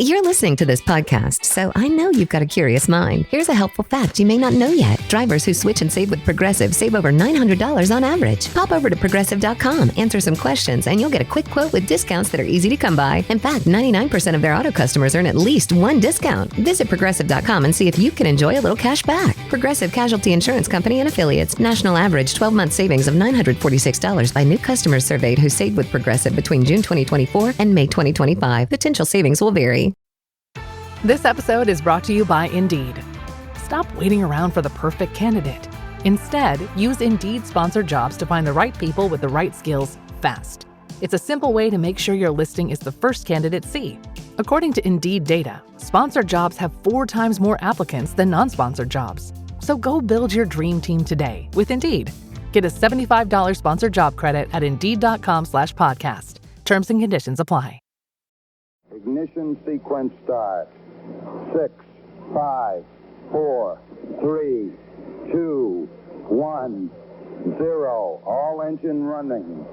You're listening to this podcast, so I know you've got a curious mind. Here's a helpful fact you may not know yet. Drivers who switch and save with Progressive save over $900 on average. Pop over to Progressive.com, answer some questions, and you'll get a quick quote with discounts that are easy to come by. In fact, 99% of their auto customers earn at least one discount. Visit Progressive.com and see if you can enjoy a little cash back. Progressive Casualty Insurance Company and Affiliates. National average 12-month savings of $946 by new customers surveyed who saved with Progressive between June 2024 and May 2025. Potential savings will vary. This episode is brought to you by Indeed. Stop waiting around for the perfect candidate. Instead, use Indeed sponsored jobs to find the right people with the right skills fast. It's a simple way to make sure your listing is the first candidates see. According to Indeed data, sponsored jobs have 4 times more applicants than non-sponsored jobs. So go build your dream team today with Indeed. Get a $75 sponsored job credit at Indeed.com/podcast. Terms and conditions apply. Ignition sequence start. 6, 5, 4, 3, 2, 1, 0. All engine running.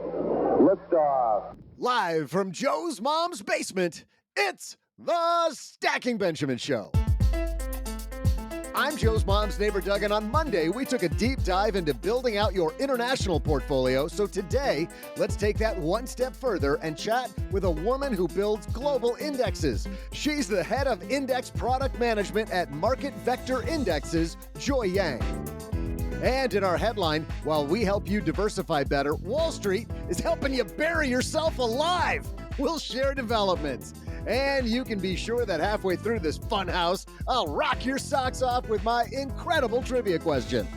Liftoff. Live from Joe's mom's basement, it's the Stacking Benjamin Show. I'm Joe's mom's neighbor Doug, and on Monday, we took a deep dive into building out your international portfolio. So today, let's take that one step further and chat with a woman who builds global indexes. She's the head of index product management at MarketVector Indexes, Joy Yang. And in our headline, while we help you diversify better, Wall Street is helping you bury yourself alive. We'll share developments. And you can be sure that halfway through this fun house, I'll rock your socks off with my incredible trivia question.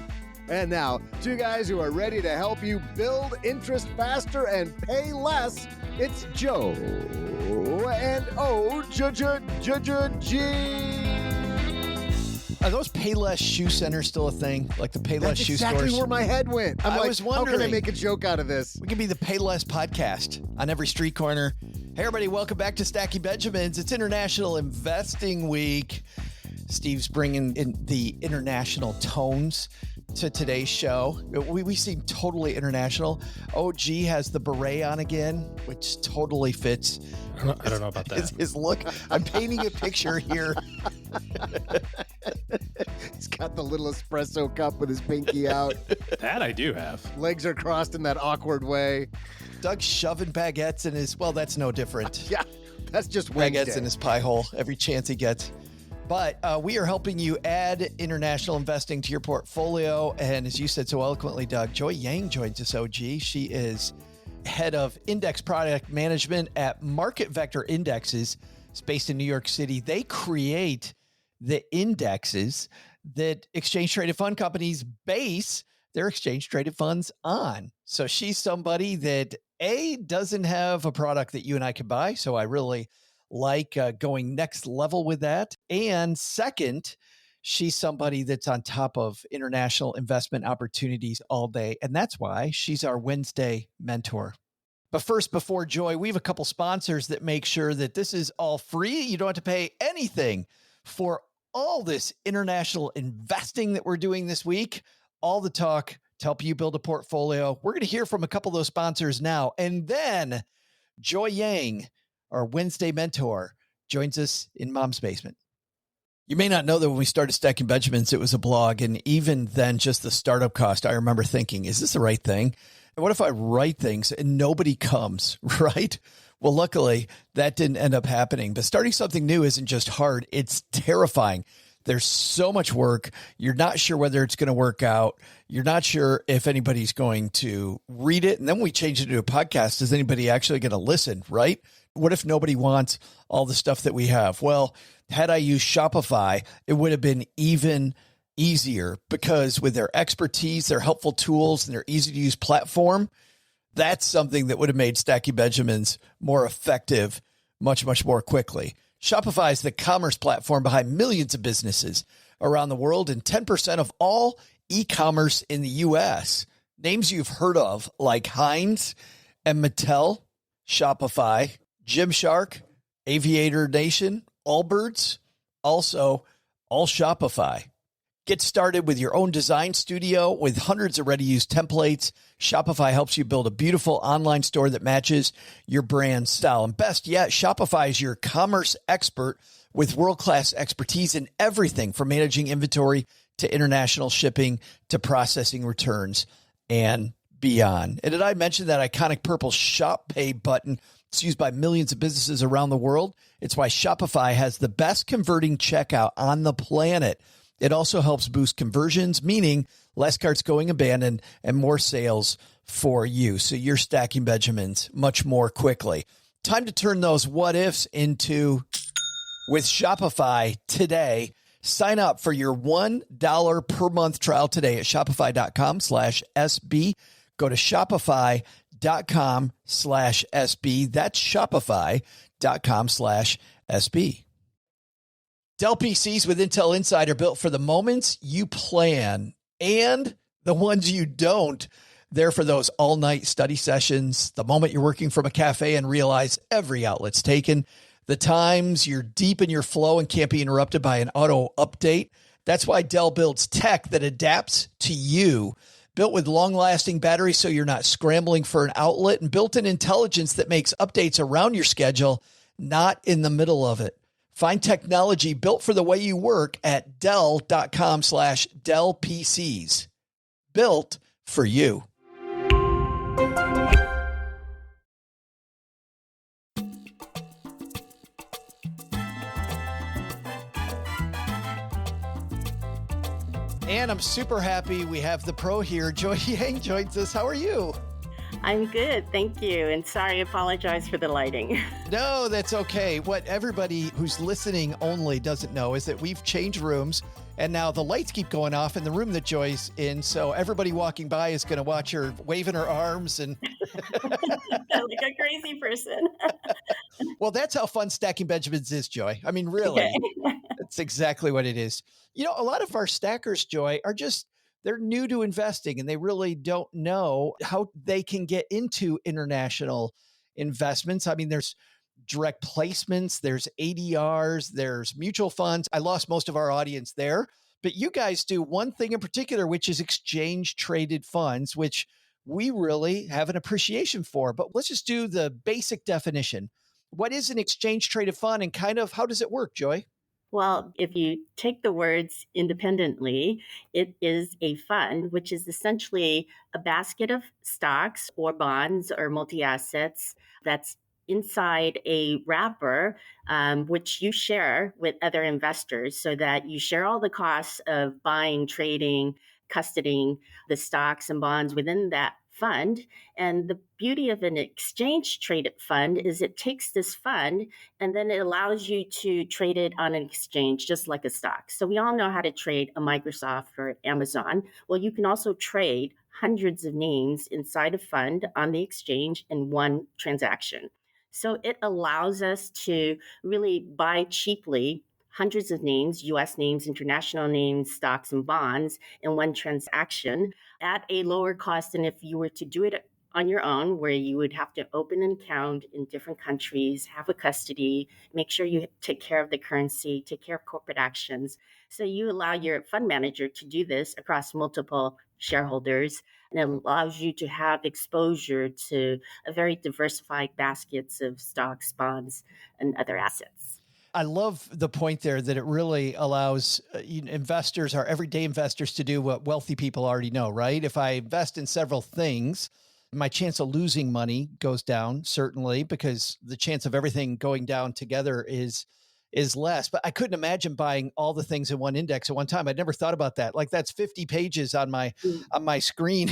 And now, 2 guys who are ready to help you build interest faster and pay less. It's Joe and OG. Are those Payless Shoe Centers still a thing? Like the Payless Shoe Stores? That's exactly where my head went. I was wondering, how can I make a joke out of this? We could be the Payless podcast on every street corner. Hey, everybody, welcome back to Stacking Benjamins. It's International Investing Week. Steve's bringing in the international tones to today's show. We seem totally international. OG has the beret on again, which totally fits. I don't know about that. His look. I'm painting a picture here. He's got the little espresso cup with his pinky out. That I do have. Legs are crossed in that awkward way. Doug's shoving baguettes in his, well, that's no different. Yeah, that's just Wednesday. Baguettes in his pie hole every chance he gets. But we are helping you add international investing to your portfolio. And as you said so eloquently, Doug, Joy Yang joins us, OG. She is head of index product management at MarketVector Indexes. It's based in New York City. They create the indexes that exchange-traded fund companies base their exchange-traded funds on. So she's somebody that, A, doesn't have a product that you and I can buy. So I really like going next level with that. And second, she's somebody that's on top of international investment opportunities all day. And that's why she's our Wednesday mentor. But first, before Joy, we have a couple sponsors that make sure that this is all free. You don't have to pay anything for all this international investing that we're doing this week. All the talk to help you build a portfolio. We're going to hear from a couple of those sponsors now. And then Joy Yang, our Wednesday mentor, joins us in Mom's Basement. You may not know that when we started Stacking Benjamins, it was a blog. And even then, just the startup cost, I remember thinking, is this the right thing? And what if I write things and nobody comes, right? Well, luckily, that didn't end up happening. But starting something new isn't just hard. It's terrifying. There's so much work. You're not sure whether it's going to work out. You're not sure if anybody's going to read it. And then we change it to a podcast. Is anybody actually going to listen, right? What if nobody wants all the stuff that we have? Well, had I used Shopify, it would have been even easier because with their expertise, their helpful tools, and their easy to use platform, that's something that would have made Stacking Benjamins more effective much, much more quickly. Shopify is the commerce platform behind millions of businesses around the world and 10% of all e-commerce in the U.S. Names you've heard of like Heinz and Mattel, Shopify, Gymshark, Aviator Nation, Allbirds, also all Shopify. Get started with your own design studio with hundreds of ready-to-use templates. Shopify helps you build a beautiful online store that matches your brand style. And best yet, Shopify is your commerce expert with world-class expertise in everything from managing inventory to international shipping to processing returns and beyond. And did I mention that iconic purple Shop Pay button? It's used by millions of businesses around the world. It's why Shopify has the best converting checkout on the planet. It also helps boost conversions, meaning less carts going abandoned and more sales for you. So you're stacking Benjamins much more quickly. Time to turn those what ifs into with Shopify today. Sign up for your $1 per month trial today at shopify.com/SB. Go to shopify.com/SB. That's shopify.com/SB. Dell PCs with Intel Inside are built for the moments you plan and the ones you don't. They're for those all-night study sessions, the moment you're working from a cafe and realize every outlet's taken, the times you're deep in your flow and can't be interrupted by an auto update. That's why Dell builds tech that adapts to you. Built with long-lasting batteries so you're not scrambling for an outlet, and built-in intelligence that makes updates around your schedule, not in the middle of it. Find technology built for the way you work at Dell.com/Dell PCs. Built for you. And I'm super happy we have the pro here. Joy Yang joins us. How are you? I'm good, thank you. And sorry, I apologize for the lighting. No, that's okay. What everybody who's listening only doesn't know is that we've changed rooms, and now the lights keep going off in the room that Joy's in. So everybody walking by is going to watch her waving her arms and like a crazy person. Well, that's how fun Stacking Benjamins is, Joy. I mean, really, Okay. that's exactly what it is. You know, a lot of our stackers, Joy, are just, they're new to investing and they really don't know how they can get into international investments. I mean, there's direct placements, there's ADRs, there's mutual funds. I lost most of our audience there, but you guys do one thing in particular, which is exchange traded funds, which we really have an appreciation for. But let's just do the basic definition. What is an exchange traded fund and kind of how does it work, Joy? Well, if you take the words independently, it is a fund, which is essentially a basket of stocks or bonds or multi-assets that's inside a wrapper, which you share with other investors so that you share all the costs of buying, trading, custodying the stocks and bonds within that fund. And the beauty of an exchange traded fund is it takes this fund and then it allows you to trade it on an exchange, just like a stock. So we all know how to trade a Microsoft or Amazon. Well, you can also trade hundreds of names inside a fund on the exchange in one transaction. So it allows us to really buy cheaply hundreds of names, US names, international names, stocks, and bonds in one transaction at a lower cost than if you were to do it on your own, where you would have to open an account in different countries, have a custody, make sure you take care of the currency, take care of corporate actions. So you allow your fund manager to do this across multiple shareholders, and it allows you to have exposure to a very diversified baskets of stocks, bonds, and other assets. I love the point there that it really allows investors, our everyday investors, to do what wealthy people already know, right? If I invest in several things, my chance of losing money goes down, certainly, because the chance of everything going down together is less. But I couldn't imagine buying all the things in one index at one time. I'd never thought about that. Like that's 50 pages on my screen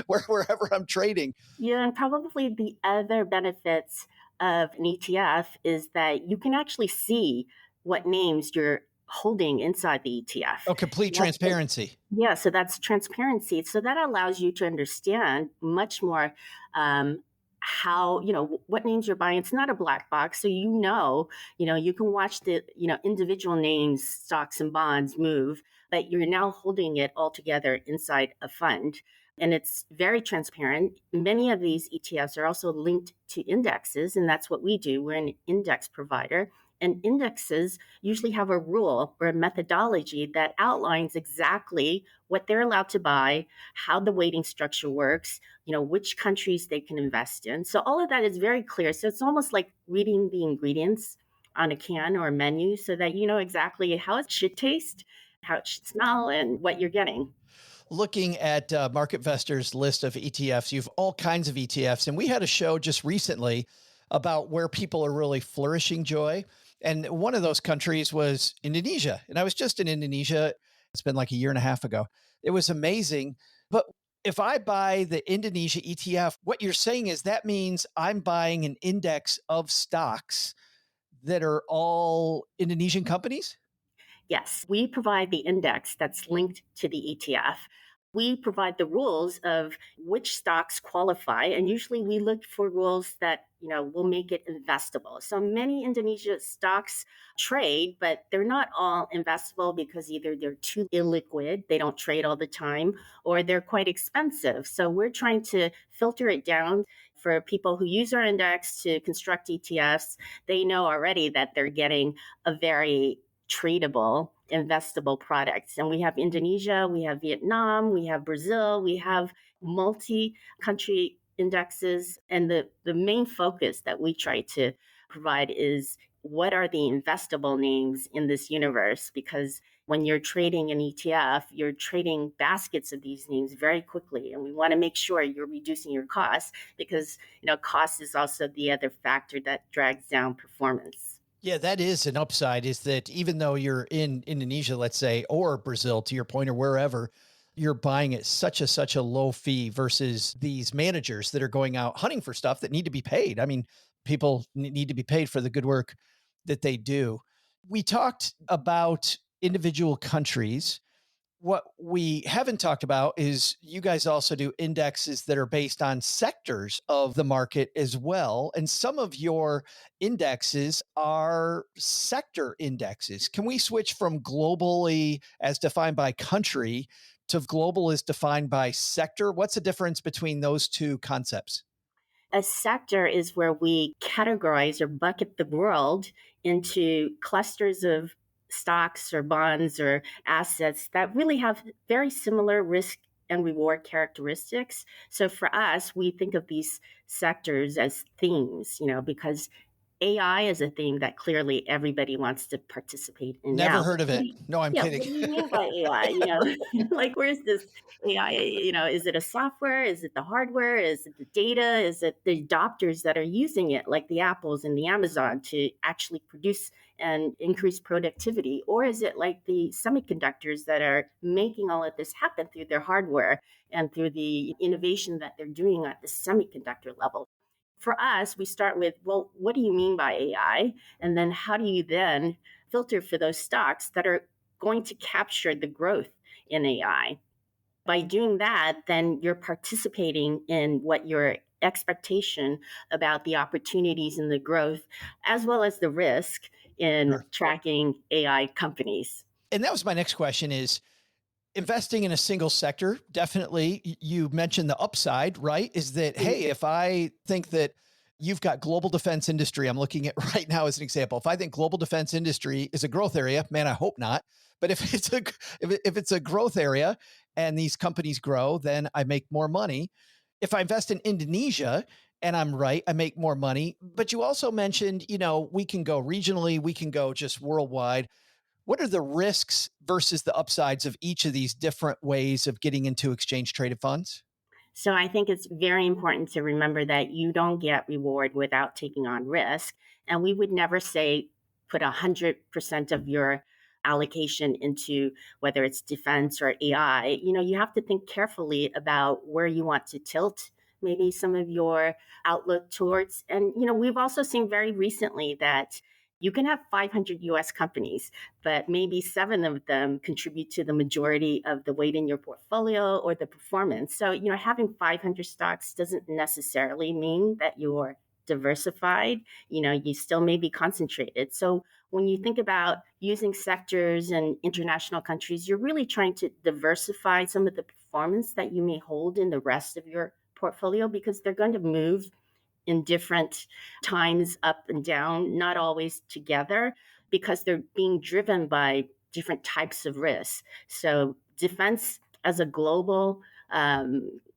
wherever I'm trading. Yeah, and probably the other benefits of an ETF is that you can actually see what names you're holding inside the ETF. Oh, complete transparency. Yeah, so that's transparency. So that allows you to understand much more how, what names you're buying. It's not a black box. So, you can watch the, individual names, stocks and bonds move, but you're now holding it all together inside a fund. And it's very transparent. Many of these ETFs are also linked to indexes, and that's what we do. We're an index provider. And indexes usually have a rule or a methodology that outlines exactly what they're allowed to buy, how the weighting structure works, which countries they can invest in. So all of that is very clear. So it's almost like reading the ingredients on a can or a menu so that you know exactly how it should taste, how it should smell, and what you're getting. Looking at MarketVector's list of ETFs, you have all kinds of ETFs. And we had a show just recently about where people are really flourishing, Joy. And one of those countries was Indonesia. And I was just in Indonesia. It's been like a year and a half ago. It was amazing. But if I buy the Indonesia ETF, what you're saying is that means I'm buying an index of stocks that are all Indonesian companies? Yes, we provide the index that's linked to the ETF. We provide the rules of which stocks qualify, and usually we look for rules that will make it investable. So many Indonesia stocks trade, but they're not all investable because either they're too illiquid, they don't trade all the time, or they're quite expensive. So we're trying to filter it down for people who use our index to construct ETFs. They know already that they're getting a very tradable, investable products. And we have Indonesia, we have Vietnam, we have Brazil, we have multi-country indexes. And the main focus that we try to provide is what are the investable names in this universe? Because when you're trading an ETF, you're trading baskets of these names very quickly. And we want to make sure you're reducing your costs because, cost is also the other factor that drags down performance. Yeah, that is an upside, is that even though you're in Indonesia, let's say, or Brazil, to your point, or wherever, you're buying at such a low fee versus these managers that are going out hunting for stuff that need to be paid. I mean, people need to be paid for the good work that they do. We talked about individual countries. What we haven't talked about is you guys also do indexes that are based on sectors of the market as well. And some of your indexes are sector indexes. Can we switch from globally as defined by country to global as defined by sector? What's the difference between those two concepts? A sector is where we categorize or bucket the world into clusters of stocks or bonds or assets that really have very similar risk and reward characteristics. So for us, we think of these sectors as themes, because AI is a theme that clearly everybody wants to participate in Never now. heard of it. No, I'm Yeah, kidding. what do you mean by AI? Like where's this AI? Is it a software? Is it the hardware? Is it the data? Is it the adopters that are using it, like the Apples and the Amazon, to actually produce and increase productivity? Or is it like the semiconductors that are making all of this happen through their hardware and through the innovation that they're doing at the semiconductor level? For us, we start with, well, what do you mean by AI? And then how do you then filter for those stocks that are going to capture the growth in AI? By doing that, then you're participating in what your expectation about the opportunities and the growth, as well as the risk in Sure. tracking AI companies. And that was my next question is, investing in a single sector, definitely. You mentioned the upside, right? Is that, hey, if I think that you've got global defense industry, I'm looking at right now as an example. If I think global defense industry is a growth area, man, I hope not. But if it's a growth area and these companies grow, then I make more money. If I invest in Indonesia and I'm right, I make more money. But you also mentioned, we can go regionally, we can go just worldwide. What are the risks versus the upsides of each of these different ways of getting into exchange traded funds? So I think it's very important to remember that you don't get reward without taking on risk. And we would never say put 100% of your allocation into whether it's defense or AI. You have to think carefully about where you want to tilt maybe some of your outlook towards. And, we've also seen very recently that you can have 500 US companies, but maybe 7 of them contribute to the majority of the weight in your portfolio or the performance. So, having 500 stocks doesn't necessarily mean that you're diversified. You still may be concentrated. So when you think about using sectors and international countries, you're really trying to diversify some of the performance that you may hold in the rest of your portfolio because they're going to move in different times, up and down, not always together, because they're being driven by different types of risks. So defense as a global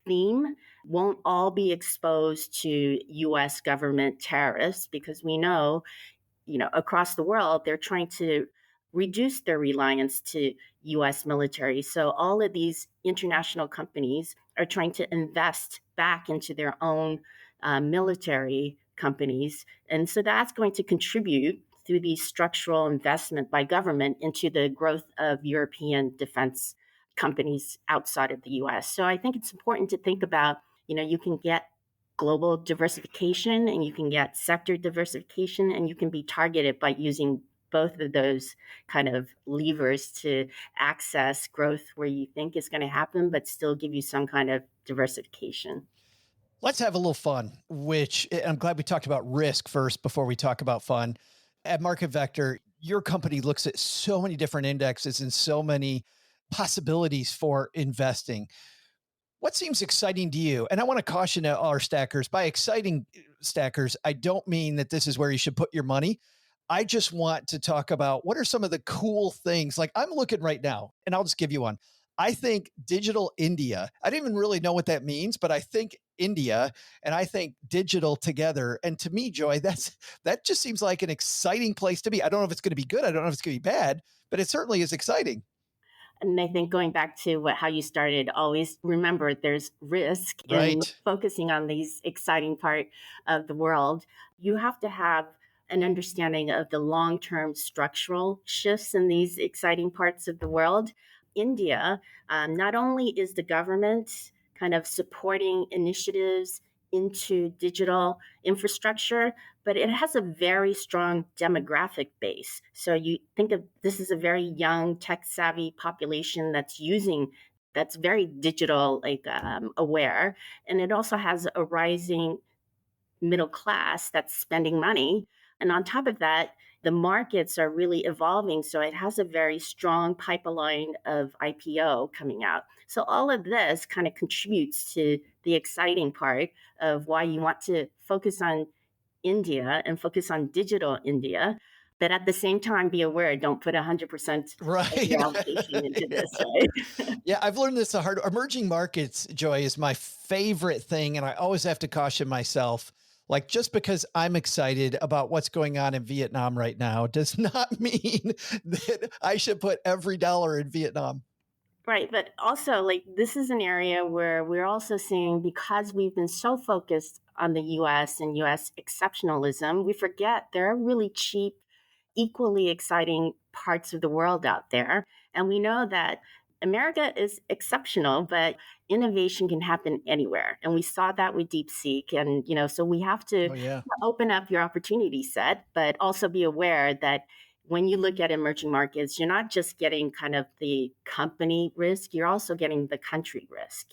theme won't all be exposed to U.S. government tariffs, because we know, across the world, they're trying to reduce their reliance to U.S. military. So all of these international companies are trying to invest back into their own military companies. And so that's going to contribute through the structural investment by government into the growth of European defense companies outside of the US. So I think it's important to think about, you can get global diversification and you can get sector diversification, and you can be targeted by using both of those kind of levers to access growth where you think is going to happen, but still give you some kind of diversification. Let's have a little fun, which I'm glad we talked about risk first before we talk about fun. At MarketVector, your company looks at so many different indexes and so many possibilities for investing. What seems exciting to you? And I want to caution our stackers, by exciting stackers, I don't mean that this is where you should put your money. I just want to talk about what are some of the cool things. Like I'm looking right now, and I'll just give you one. I think digital India, I didn't even really know what that means, but I think India and I think digital together. And to me, Joy, that just seems like an exciting place to be. I don't know if it's going to be good. I don't know if it's going to be bad, but it certainly is exciting. And I think going back to how you started, always remember there's risk in Right. focusing on these exciting part of the world. You have to have an understanding of the long-term structural shifts in these exciting parts of the world. India, not only is the government kind of supporting initiatives into digital infrastructure, but it has a very strong demographic base. So you think of this as a very young, tech-savvy population that's very digital, aware, and it also has a rising middle class that's spending money. And on top of that, the markets are really evolving. So it has a very strong pipeline of IPO coming out. So all of this kind of contributes to the exciting part of why you want to focus on India and focus on digital India. But at the same time, be aware, don't put 100% Right. allocation into this, right? Yeah, I've learned this the hard. Emerging markets, Joy, is my favorite thing. And I always have to caution myself. Like, just because I'm excited about what's going on in Vietnam right now does not mean that I should put every dollar in Vietnam. Right. But also, this is an area where we're also seeing, because we've been so focused on the US and US exceptionalism, we forget there are really cheap, equally exciting parts of the world out there. And we know that America is exceptional, but innovation can happen anywhere. And we saw that with DeepSeek. And, so we have to open up your opportunity set, but also be aware that when you look at emerging markets, you're not just getting kind of the company risk, you're also getting the country risk.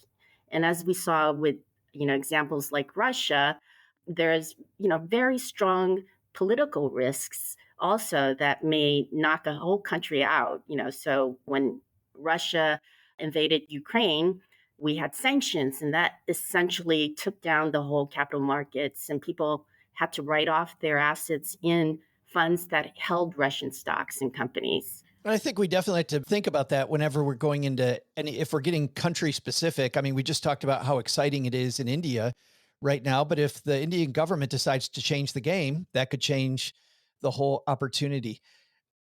And as we saw with, examples like Russia, there's, very strong political risks also that may knock a whole country out. So when Russia invaded Ukraine, we had sanctions, and that essentially took down the whole capital markets, and people had to write off their assets in funds that held Russian stocks and companies. I think we definitely have to think about that whenever we're going into if we're getting country specific. I mean, we just talked about how exciting it is in India right now, but if the Indian government decides to change the game, that could change the whole opportunity.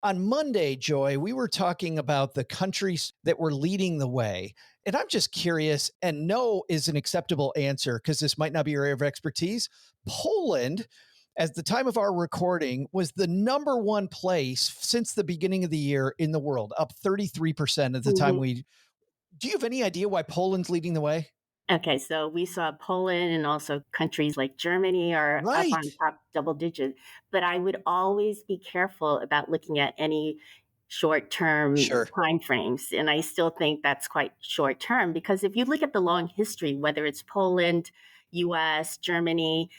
On Monday, Joy, we were talking about the countries that were leading the way. And I'm just curious, and no is an acceptable answer because this might not be your area of expertise. Poland, at the time of our recording, was the number one place since the beginning of the year in the world, up 33% at the time do you have any idea why Poland's leading the way? Okay, so we saw Poland and also countries like Germany are up on top double digit. But I would always be careful about looking at any short-term time frames. And I still think that's quite short-term, because if you look at the long history, whether it's Poland, US, Germany,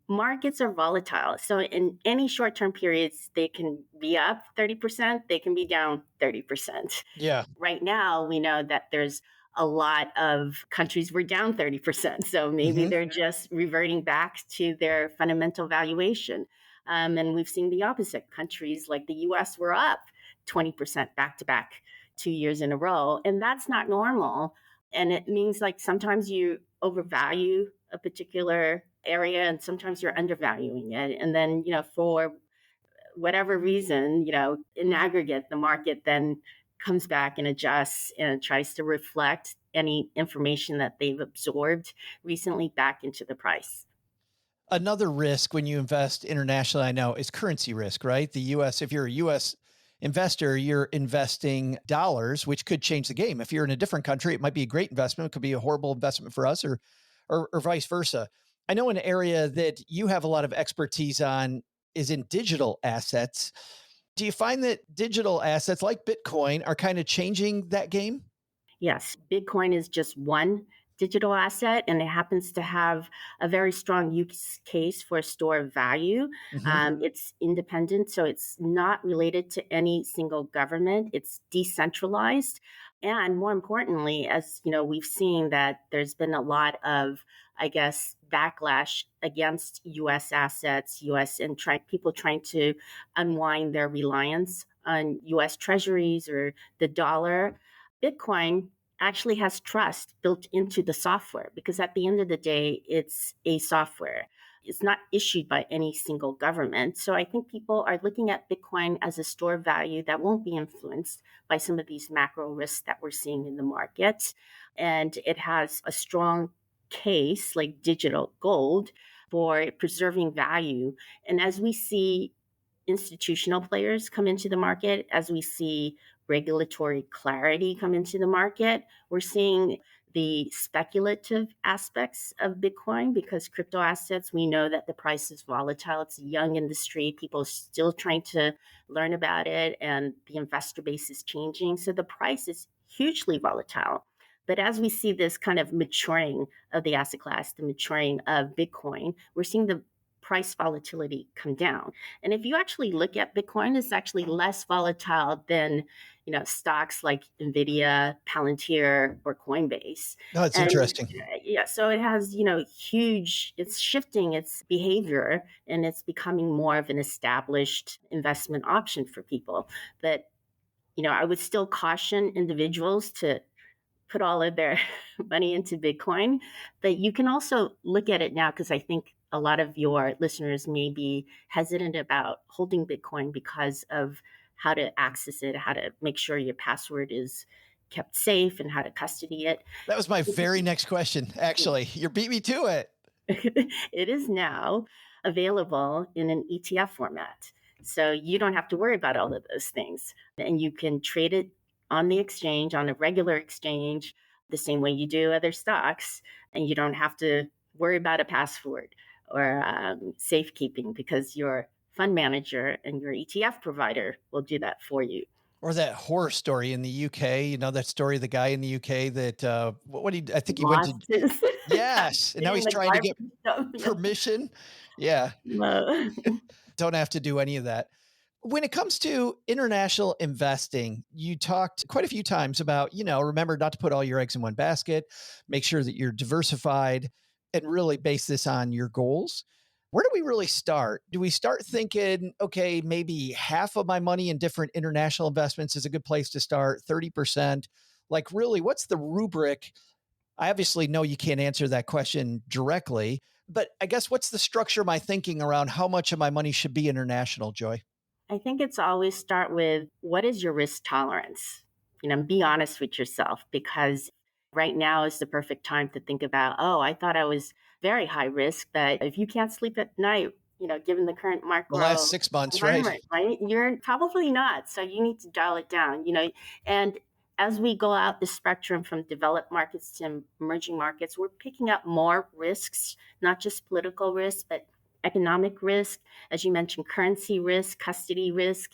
markets are volatile. So in any short-term periods, they can be up 30%, they can be down 30%. Yeah. Right now, we know that there's a lot of countries were down 30%. So maybe they're just reverting back to their fundamental valuation. And we've seen the opposite. Countries like the US were up 20% back to back 2 years in a row. And that's not normal. And it means like sometimes you overvalue a particular area and sometimes you're undervaluing it. And then, for whatever reason, in aggregate, the market then comes back and adjusts and tries to reflect any information that they've absorbed recently back into the price. Another risk when you invest internationally, I know, is currency risk, right? The US, if you're a US investor, you're investing dollars, which could change the game. If you're in a different country, it might be a great investment. It could be a horrible investment for us or vice versa. I know an area that you have a lot of expertise on is in digital assets. Do you find that digital assets like Bitcoin are kind of changing that game? Yes, Bitcoin is just one digital asset, and it happens to have a very strong use case for a store of value. It's independent, so it's not related to any single government. It's decentralized. And more importantly, as we've seen that there's been a lot of, I guess, backlash against U.S. assets, people trying to unwind their reliance on U.S. treasuries or the dollar. Bitcoin actually has trust built into the software because at the end of the day, it's a software. It's not issued by any single government. So I think people are looking at Bitcoin as a store of value that won't be influenced by some of these macro risks that we're seeing in the market. And it has a strong case, like digital gold, for preserving value. And as we see institutional players come into the market, as we see regulatory clarity come into the market, we're seeing the speculative aspects of Bitcoin because crypto assets, we know that the price is volatile. It's a young industry. People are still trying to learn about it and the investor base is changing. So the price is hugely volatile. But as we see this kind of maturing of the asset class, the maturing of Bitcoin, we're seeing the price volatility come down. And if you actually look at Bitcoin, it's actually less volatile than, stocks like Nvidia, Palantir, or Coinbase. No, it's interesting. Yeah, so it has, it's shifting its behavior and it's becoming more of an established investment option for people. But, I would still caution individuals to put all of their money into Bitcoin. But you can also look at it now because I think a lot of your listeners may be hesitant about holding Bitcoin because of how to access it, how to make sure your password is kept safe and how to custody it. That was my very next question, actually. You beat me to it. It is now available in an ETF format. So you don't have to worry about all of those things. And you can trade it on the exchange, on a regular exchange, the same way you do other stocks. And you don't have to worry about a password or safekeeping because your fund manager and your ETF provider will do that for you. Or that horror story in the UK, that story of the guy in the UK that, I think he Lost went to, yes. And now he's trying to get permission. Yeah. No. Don't have to do any of that. When it comes to international investing, you talked quite a few times about, remember not to put all your eggs in one basket, make sure that you're diversified and really base this on your goals. Where do we really start? Do we start thinking, okay, maybe half of my money in different international investments is a good place to start, 30%? Like really, what's the rubric? I obviously know you can't answer that question directly, but I guess what's the structure of my thinking around how much of my money should be international, Joy? I think it's always start with what is your risk tolerance? Be honest with yourself because right now is the perfect time to think about, I thought I was very high risk, but if you can't sleep at night, given the current market, the last 6 months, right? You're probably not. So you need to dial it down, and as we go out the spectrum from developed markets to emerging markets, we're picking up more risks, not just political risk, but economic risk, as you mentioned, currency risk, custody risk,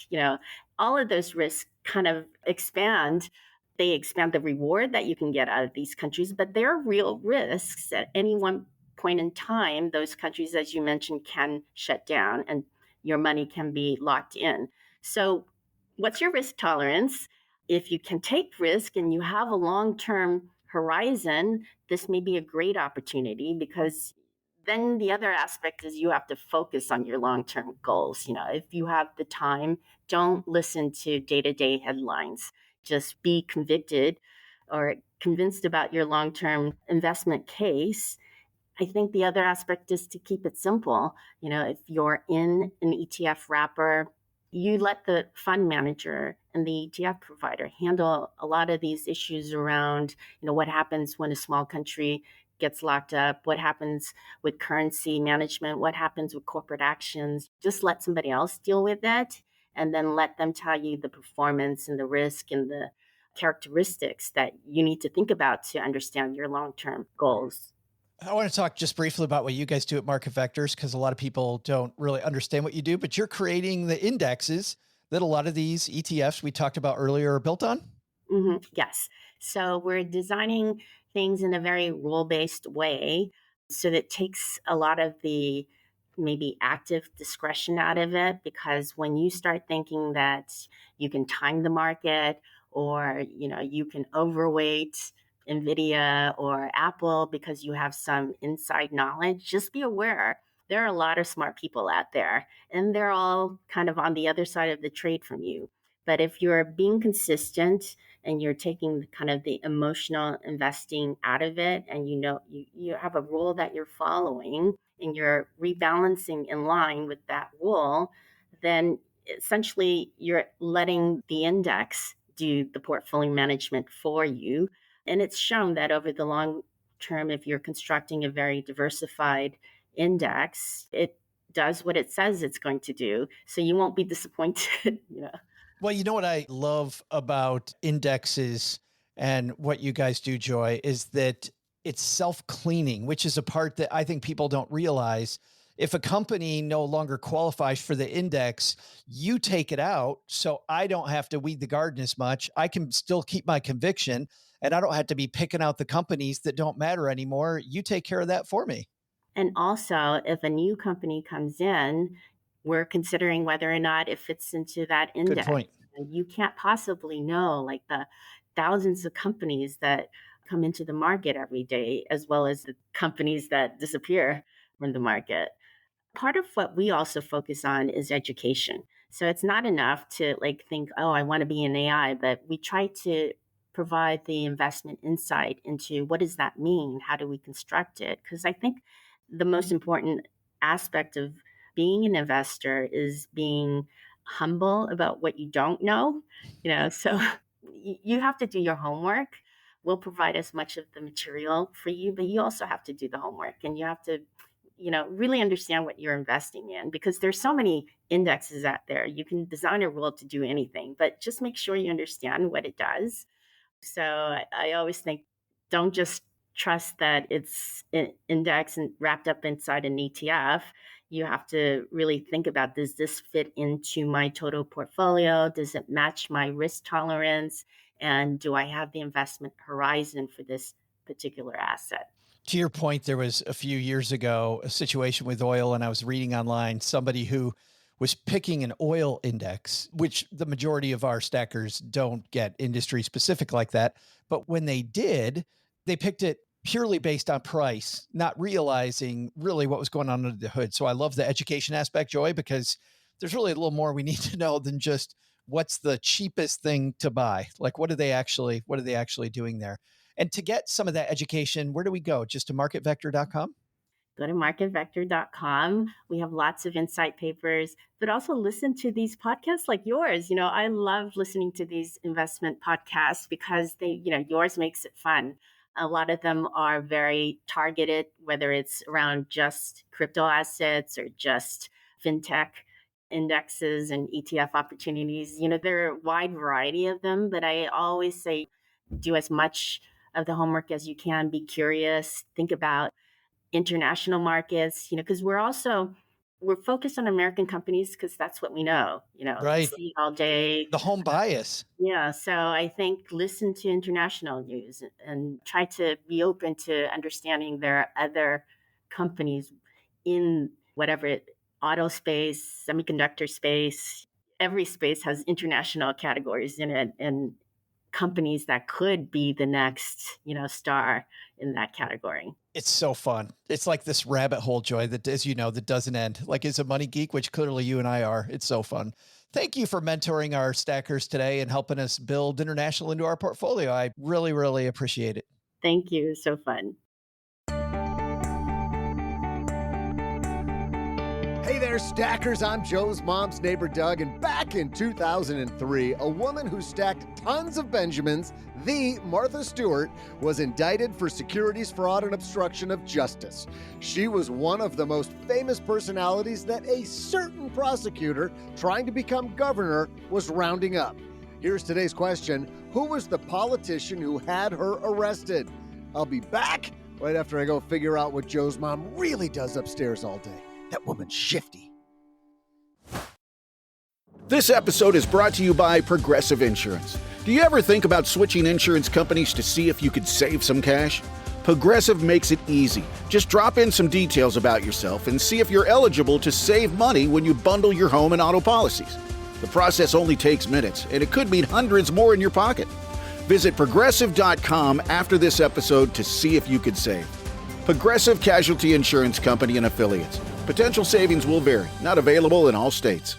all of those risks kind of expand. They expand the reward that you can get out of these countries, but there are real risks at any one point in time. Those countries, as you mentioned, can shut down and your money can be locked in. So what's your risk tolerance? If you can take risk and you have a long-term horizon, this may be a great opportunity, because then the other aspect is you have to focus on your long-term goals. If you have the time, don't listen to day-to-day headlines. Just be convicted or convinced about your long-term investment case. I think the other aspect is to keep it simple. If you're in an ETF wrapper, you let the fund manager and the ETF provider handle a lot of these issues around, what happens when a small country gets locked up, what happens with currency management, what happens with corporate actions. Just let somebody else deal with that, and then let them tell you the performance and the risk and the characteristics that you need to think about to understand your long-term goals. I want to talk just briefly about what you guys do at MarketVector's, because a lot of people don't really understand what you do, but you're creating the indexes that a lot of these ETFs we talked about earlier are built on. Yes. So we're designing things in a very rule-based way, so that takes a lot of the maybe active discretion out of it, because when you start thinking that you can time the market, or you can overweight Nvidia or Apple because you have some inside knowledge, just be aware there are a lot of smart people out there, and they're all kind of on the other side of the trade from you. But if you're being consistent and you're taking kind of the emotional investing out of it, and you have a rule that you're following, and you're rebalancing in line with that rule, then essentially you're letting the index do the portfolio management for you. And it's shown that over the long term, if you're constructing a very diversified index, it does what it says it's going to do. So you won't be disappointed. Well, you know what I love about indexes and what you guys do, Joy, is that it's self-cleaning, which is a part that I think people don't realize. If a company no longer qualifies for the index, you take it out, so I don't have to weed the garden as much. I can still keep my conviction, and I don't have to be picking out the companies that don't matter anymore. You take care of that for me. And also, if a new company comes in, we're considering whether or not it fits into that Good index. point. And you can't possibly know, like, the thousands of companies that come into the market every day, as well as the companies that disappear from the market. Part of what we also focus on is education. So it's not enough to think, oh, I want to be in AI, but we try to provide the investment insight into what does that mean? How do we construct it? Because I think the most important aspect of being an investor is being humble about what you don't know. So you have to do your homework. We'll provide as much of the material for you, but you also have to do the homework, and you have to really understand what you're investing in, because there's so many indexes out there. You can design a rule to do anything, but just make sure you understand what it does. So I always think, don't just trust that it's an index and wrapped up inside an ETF. You have to really think about, does this fit into my total portfolio? Does it match my risk tolerance? And do I have the investment horizon for this particular asset? To your point, there was a few years ago a situation with oil, and I was reading online somebody who was picking an oil index, which the majority of our stackers don't get industry specific like that. But when they did, they picked it purely based on price, not realizing really what was going on under the hood. So I love the education aspect, Joy, because there's really a little more we need to know than just what's the cheapest thing to buy. Like, what are they actually doing there? And to get some of that education, where do we go? Just to marketvector.com? Go to marketvector.com. We have lots of insight papers, but also listen to these podcasts like yours. I love listening to these investment podcasts because yours makes it fun. A lot of them are very targeted, whether it's around just crypto assets or just fintech indexes and ETF opportunities. There are a wide variety of them, but I always say do as much of the homework as you can. Be curious, think about international markets, because we're focused on American companies because that's what we know, Right. see all day. The home bias. Yeah. So I think listen to international news and try to be open to understanding there are other companies in whatever auto space, semiconductor space. Every space has international categories in it, and companies that could be the next, star in that category. It's so fun. It's like this rabbit hole, Joy, that, as you know, that doesn't end. Like, as a money geek, which clearly you and I are, it's so fun. Thank you for mentoring our stackers today and helping us build international into our portfolio. I really, really appreciate it. Thank you. So fun. Hey there, stackers. I'm Joe's mom's neighbor, Doug, and back in 2003, a woman who stacked tons of Benjamins, the Martha Stewart, was indicted for securities fraud and obstruction of justice. She was one of the most famous personalities that a certain prosecutor trying to become governor was rounding up. Here's today's question. Who was the politician who had her arrested? I'll be back right after I go figure out what Joe's mom really does upstairs all day. That woman's shifty. This episode is brought to you by Progressive Insurance. Do you ever think about switching insurance companies to see if you could save some cash? Progressive makes it easy. Just drop in some details about yourself and see if you're eligible to save money when you bundle your home and auto policies. The process only takes minutes, and it could mean hundreds more in your pocket. Visit Progressive.com after this episode to see if you could save. Progressive Casualty Insurance Company and Affiliates. Potential savings will vary. Not available in all states.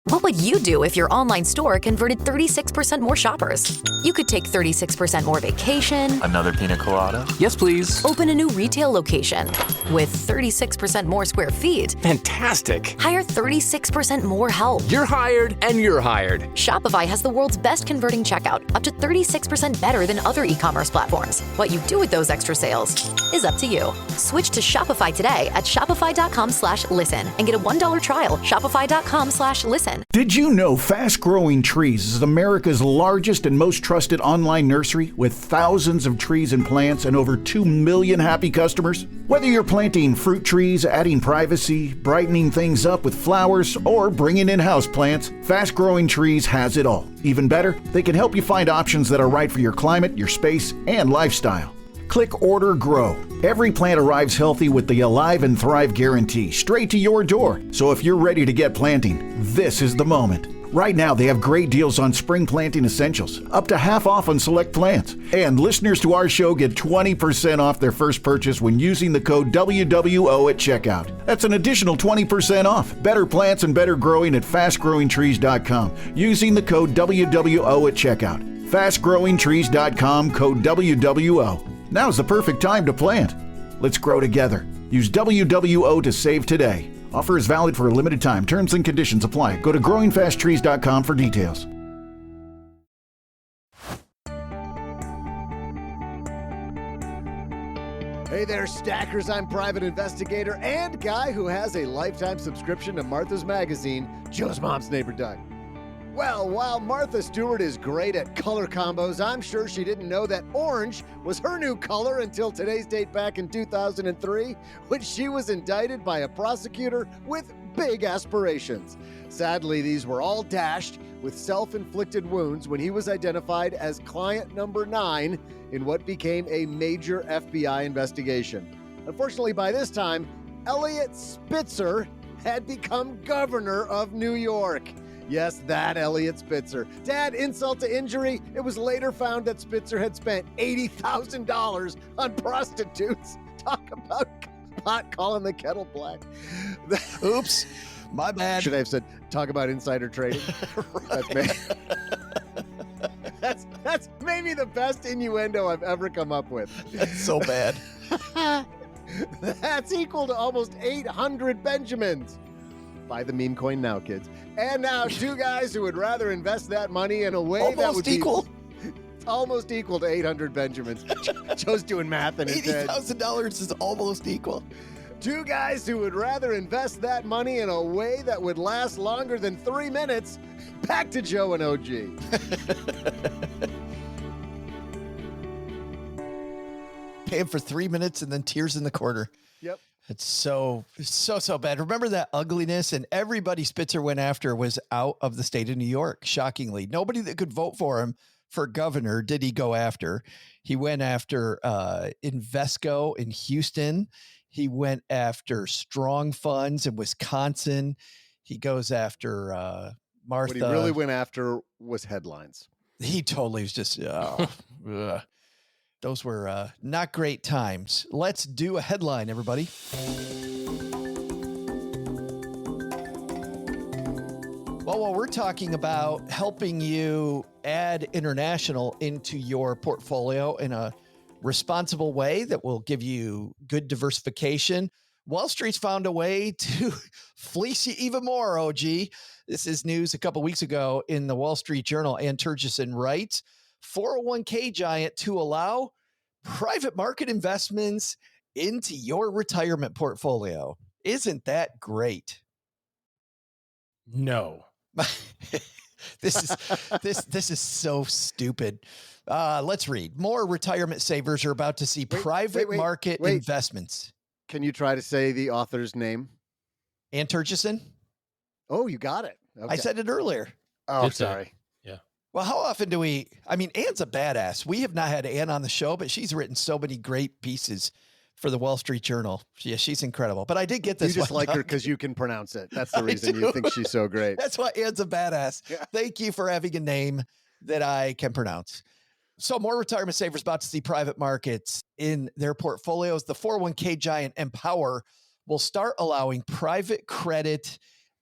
What would you do if your online store converted 36% more shoppers? You could take 36% more vacation. Another pina colada? Yes, please. Open a new retail location with 36% more square feet. Fantastic. Hire 36% more help. You're hired and you're hired. Shopify has the world's best converting checkout, up to 36% better than other e-commerce platforms. What you do with those extra sales is up to you. Switch to Shopify today at shopify.com/listen and get a $1 trial. Shopify.com/listen. Did you know Fast Growing Trees is America's largest and most trusted online nursery with thousands of trees and plants and over 2 million happy customers? Whether you're planting fruit trees, adding privacy, brightening things up with flowers, or bringing in houseplants, Fast Growing Trees has it all. Even better, they can help you find options that are right for your climate, your space, and lifestyle. Click Order Grow. Every plant arrives healthy with the Alive and Thrive guarantee straight to your door. So if you're ready to get planting, this is the moment. Right now, they have great deals on spring planting essentials, up to half off on select plants. And listeners to our show get 20% off their first purchase when using the code WWO at checkout. That's an additional 20% off. Better plants and better growing at fastgrowingtrees.com using the code WWO at checkout. Fastgrowingtrees.com, code WWO. Now's the perfect time to plant. Let's grow together. Use WWO to save today. Offer is valid for a limited time. Terms and conditions apply. Go to growingfasttrees.com for details. Hey there, stackers. I'm private investigator and guy who has a lifetime subscription to Martha's magazine, Joe's mom's neighbor, Doug. Well, while Martha Stewart is great at color combos, I'm sure she didn't know that orange was her new color until today's date back in 2003, when she was indicted by a prosecutor with big aspirations. Sadly, these were all dashed with self-inflicted wounds when he was identified as client number 9 in what became a major FBI investigation. Unfortunately, by this time, Eliot Spitzer had become governor of New York. Yes, that Eliot Spitzer. To add insult to injury, it was later found that Spitzer had spent $80,000 on prostitutes. Talk about pot calling the kettle black. Oops, my bad. Should I have said, talk about insider trading? Right. That's maybe the best innuendo I've ever come up with. That's so bad. That's equal to almost 800 Benjamins. Buy the meme coin now, kids. And now, two guys who would rather invest that money in a way that would equal. It's almost equal to 800 Benjamins. Joe's doing math in his head. $80,000 is almost equal. Two guys who would rather invest that money in a way that would last longer than 3 minutes. Back to Joe and OG. Pay him for 3 minutes and then tears in the corner. Yep. It's so bad. Remember that ugliness, and everybody Spitzer went after was out of the state of New York, shockingly. Nobody that could vote for him for governor did he go after. He went after Invesco in Houston. He went after strong funds in Wisconsin. He goes after Martha. What he really went after was headlines. He totally was just, ugh. Those were not great times. Let's do a headline, everybody. Well, while we're talking about helping you add international into your portfolio in a responsible way that will give you good diversification, Wall Street's found a way to fleece you even more, OG. This is news a couple weeks ago in the Wall Street Journal. Ann Turgison writes, 401k giant to allow private market investments into your retirement portfolio. Isn't that great? No. This is so stupid. Let's read. More retirement savers are about to see private market investments. Can you try to say the author's name? Ann Turgison? Oh, you got it. Okay. I said it earlier. Oh, sorry. Yeah. Well, how often do we? I mean, Ann's a badass. We have not had Ann on the show, but she's written so many great pieces for the Wall Street Journal. Yeah, she's incredible. But I did get this. You just like her because you can pronounce it. That's the reason you think she's so great. That's why Ann's a badass. Yeah. Thank you for having a name that I can pronounce. So more retirement savers about to see private markets in their portfolios. The 401k giant Empower will start allowing private credit,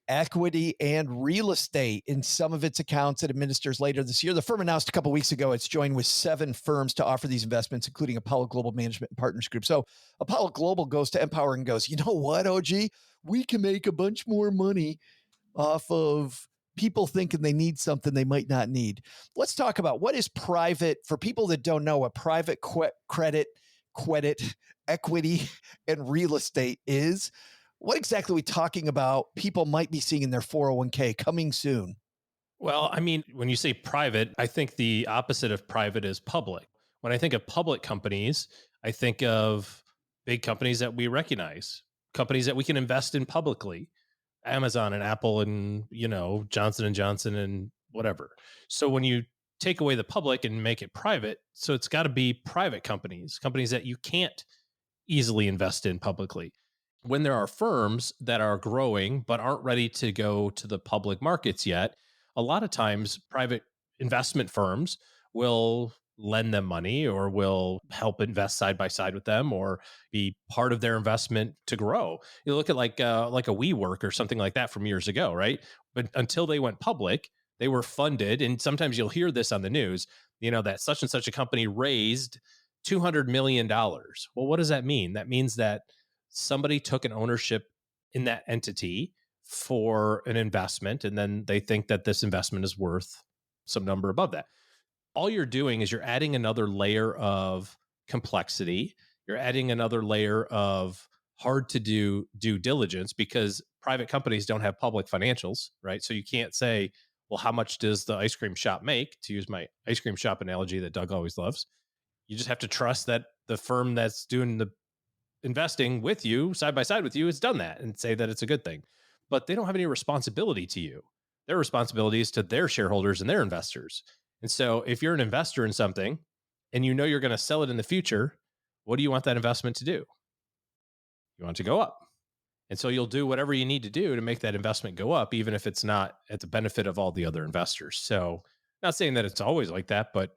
equity, and real estate in some of its accounts it administers later this year. The firm announced a couple of weeks ago it's joined with 7 firms to offer these investments, including Apollo Global Management and Partners Group. So Apollo Global goes to Empower and goes, you know what, OG? We can make a bunch more money off of people thinking they need something they might not need. Let's talk about what is private, for people that don't know what private credit, equity, and real estate is. What exactly are we talking about people might be seeing in their 401k coming soon? Well, I mean, when you say private, I think the opposite of private is public. When I think of public companies, I think of big companies that we recognize, companies that we can invest in publicly. Amazon and Apple and, Johnson & Johnson and whatever. So when you take away the public and make it private, so it's got to be private companies that you can't easily invest in publicly. When there are firms that are growing but aren't ready to go to the public markets yet, a lot of times private investment firms will lend them money or will help invest side by side with them or be part of their investment to grow. You look at like a WeWork or something like that from years ago, right? But until they went public, they were funded. And sometimes you'll hear this on the news, that such and such a company raised $200 million. Well, what does that mean? That means that somebody took an ownership in that entity for an investment, and then they think that this investment is worth some number above that. All you're doing is you're adding another layer of complexity. You're adding another layer of hard to do due diligence because private companies don't have public financials, right? So you can't say, well, how much does the ice cream shop make, to use my ice cream shop analogy that Doug always loves. You just have to trust that the firm that's doing the investing with you, side by side with you, has done that and say that it's a good thing. But they don't have any responsibility to you. Their responsibility is to their shareholders and their investors. And so if you're an investor in something and you're going to sell it in the future, what do you want that investment to do? You want it to go up. And so you'll do whatever you need to do to make that investment go up, even if it's not at the benefit of all the other investors. So not saying that it's always like that, but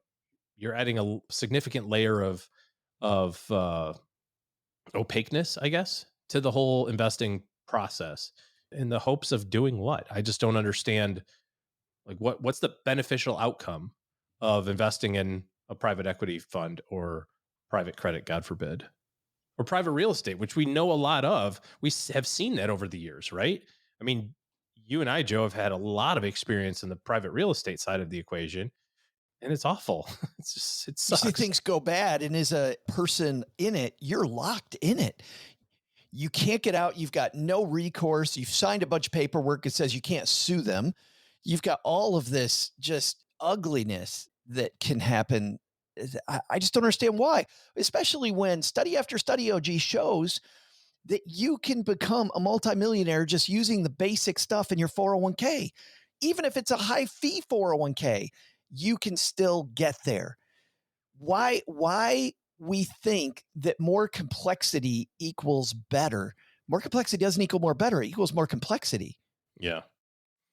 you're adding a significant layer of opaqueness, I guess, to the whole investing process in the hopes of doing what? I just don't understand. Like what's the beneficial outcome of investing in a private equity fund or private credit, God forbid, or private real estate, which we know a lot of. We have seen that over the years, right? I mean, you and I, Joe, have had a lot of experience in the private real estate side of the equation, and it's awful. It sucks. You see things go bad, and as a person in it, you're locked in it. You can't get out. You've got no recourse. You've signed a bunch of paperwork that says you can't sue them. You've got all of this just ugliness that can happen. I just don't understand why, especially when study after study, OG, shows that you can become a multimillionaire just using the basic stuff in your 401k. Even if it's a high fee 401k, you can still get there. Why we think that more complexity equals better? More complexity doesn't equal more better. It equals more complexity. Yeah.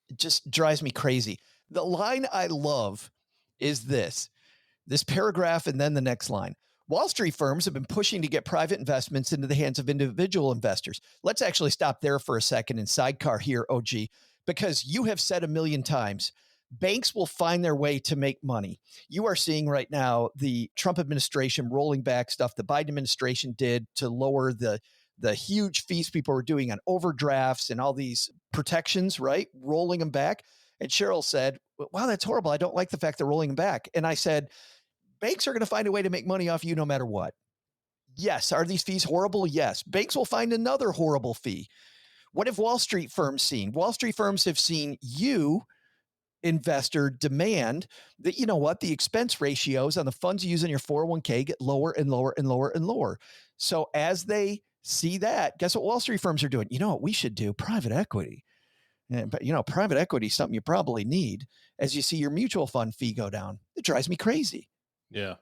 It just drives me crazy. The line I love is this paragraph and then the next line. Wall Street firms have been pushing to get private investments into the hands of individual investors. Let's actually stop there for a second and sidecar here, OG, because you have said a million times, banks will find their way to make money. You are seeing right now the Trump administration rolling back stuff the Biden administration did to lower the huge fees people were doing on overdrafts and all these protections, right? Rolling them back. And Cheryl said, wow, that's horrible. I don't like the fact they're rolling them back. And I said, banks are going to find a way to make money off you no matter what. Yes. Are these fees horrible? Yes. Banks will find another horrible fee. What have Wall Street firms seen? Wall Street firms have seen you, investor, demand that, you know what, the expense ratios on the funds you use in your 401k get lower and lower and lower and lower. So as they see that, guess what Wall Street firms are doing? You know what we should do? Private equity. But, you know, private equity is something you probably need as you see your mutual fund fee go down. It drives me crazy. Yeah.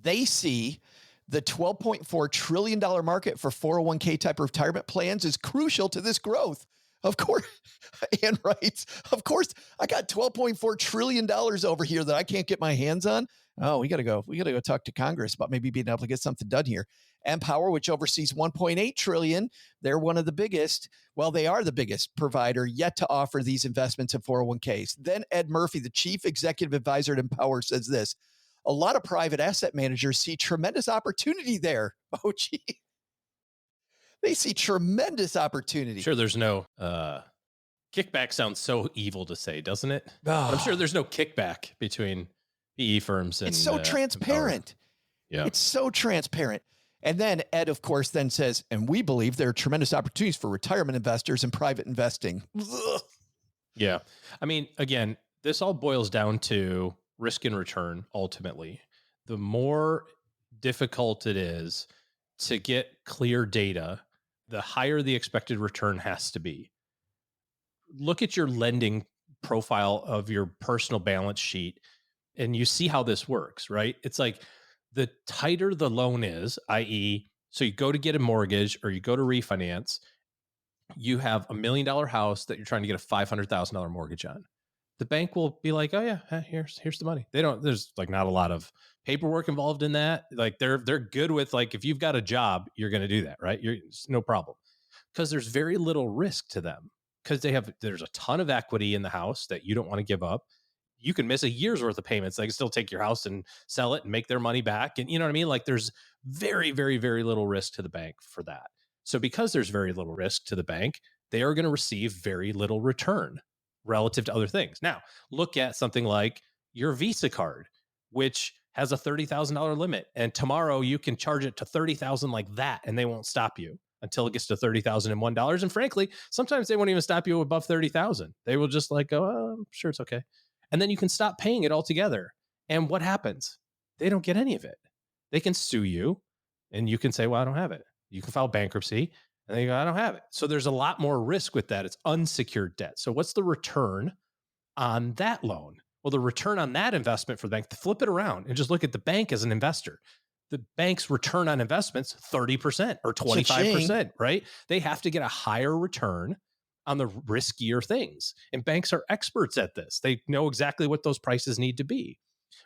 They see the $12.4 trillion market for 401k type retirement plans is crucial to this growth. Of course, Ann writes, of course, I got $12.4 trillion over here that I can't get my hands on. Oh, we got to go talk to Congress about maybe being able to get something done here. Empower, which oversees $1.8 trillion, they're one of the biggest. Well, they are the biggest provider yet to offer these investments in 401ks. Then Ed Murphy, the chief executive advisor at Empower, says this: a lot of private asset managers see tremendous opportunity there. Oh, gee. They see tremendous opportunity. Sure, there's no kickback. Sounds so evil to say, doesn't it? I'm sure there's no kickback between PE firms and it's so transparent. Yeah, it's so transparent. And then Ed, of course, then says, and we believe there are tremendous opportunities for retirement investors and private investing. Ugh. Yeah. I mean, again, this all boils down to risk and return. Ultimately, the more difficult it is to get clear data, the higher the expected return has to be. Look at your lending profile of your personal balance sheet, and you see how this works, right? It's like the tighter the loan is, i.e., so you go to get a mortgage or you go to refinance, you have $1 million house that you're trying to get a $500,000 mortgage on. The bank will be like, oh yeah, here's the money. There's like not a lot of paperwork involved in that. Like they're good with, like, if you've got a job, you're going to do that, right? It's no problem, because there's very little risk to them, because there's a ton of equity in the house that you don't want to give up. You can miss a year's worth of payments. They can still take your house and sell it and make their money back. And you know what I mean? Like there's very, very, very little risk to the bank for that. So because there's very little risk to the bank, they are going to receive very little return relative to other things. Now, look at something like your Visa card, which has a $30,000 limit. And tomorrow you can charge it to $30,000 like that, and they won't stop you until it gets to $30,001. And frankly, sometimes they won't even stop you above $30,000. They will just like go, oh, I'm sure it's okay. And then you can stop paying it altogether. And what happens? They don't get any of it. They can sue you, and you can say, well, I don't have it. You can file bankruptcy, and they go, I don't have it. So there's a lot more risk with that. It's unsecured debt. So what's the return on that loan? Well, the return on that investment for the bank, to flip it around and just look at the bank as an investor. The bank's return on investments, 30% or 25%, right? They have to get a higher return on the riskier things. And banks are experts at this. They know exactly what those prices need to be,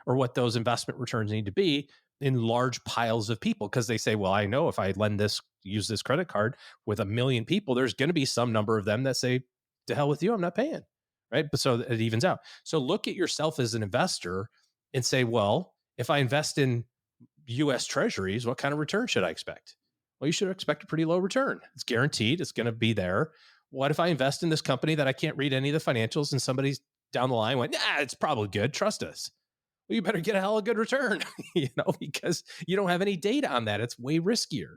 or what those investment returns need to be in large piles of people, because they say, well, I know if I use this credit card with 1 million people, there's going to be some number of them that say, to hell with you, I'm not paying, right? But so it evens out. So look at yourself as an investor and say, well, if I invest in US treasuries, what kind of return should I expect? Well, you should expect a pretty low return. It's guaranteed. It's going to be there. What if I invest in this company that I can't read any of the financials, and somebody's down the line went, it's probably good, trust us? Well, you better get a hell of a good return, because you don't have any data on that. It's way riskier.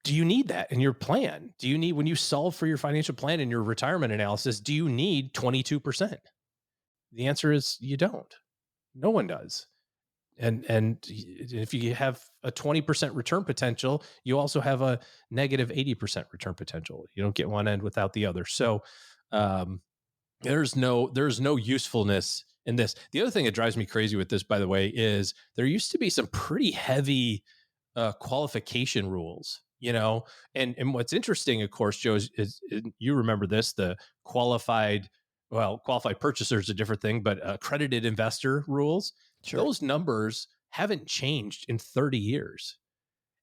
Do you need that in your plan? Do you need, when you solve for your financial plan in your retirement analysis, do you need 22%? The answer is you don't. No one does. And if you have a 20% return potential, you also have a negative 80% return potential. You don't get one end without the other. So there's no usefulness in this. The other thing that drives me crazy with this, by the way, is there used to be some pretty heavy qualification rules, and what's interesting, of course, Joe, is you remember this, the qualified well, qualified purchaser is a different thing, but accredited investor rules, those numbers haven't changed in 30 years.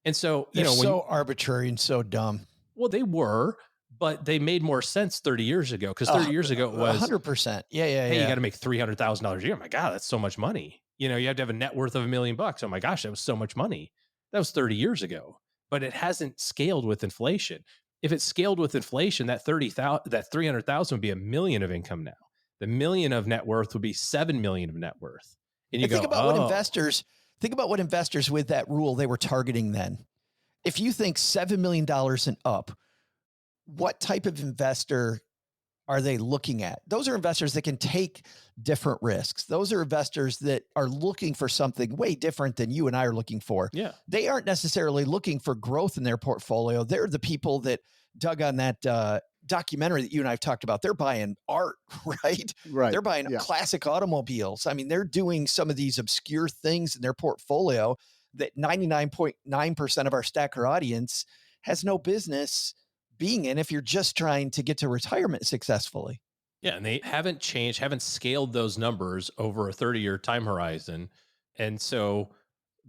And so, they're so arbitrary and so dumb. Well, they were, but they made more sense 30 years ago, because 30 years ago it was 100%. Yeah. Hey, you got to make $300,000 a year. My God, that's so much money. You have to have a net worth of $1 million. Oh my gosh, that was so much money. That was 30 years ago, but it hasn't scaled with inflation. If it scaled with inflation, that 300,000 would be $1 million of income now. The $1 million of net worth would be $7 million of net worth. And you go, think about what investors with that rule they were targeting then. If you think $7 million and up, what type of investor are they looking at? Those are investors that can take different risks. Those are investors that are looking for something way different than you and I are looking for. Yeah. They aren't necessarily looking for growth in their portfolio. They're the people that dug on that documentary that you and I have talked about. They're buying art, right? Right. They're buying classic automobiles. I mean, they're doing some of these obscure things in their portfolio that 99.9% of our stacker audience has no business being in if you're just trying to get to retirement successfully. Yeah. And they haven't scaled those numbers over a 30-year time horizon. And so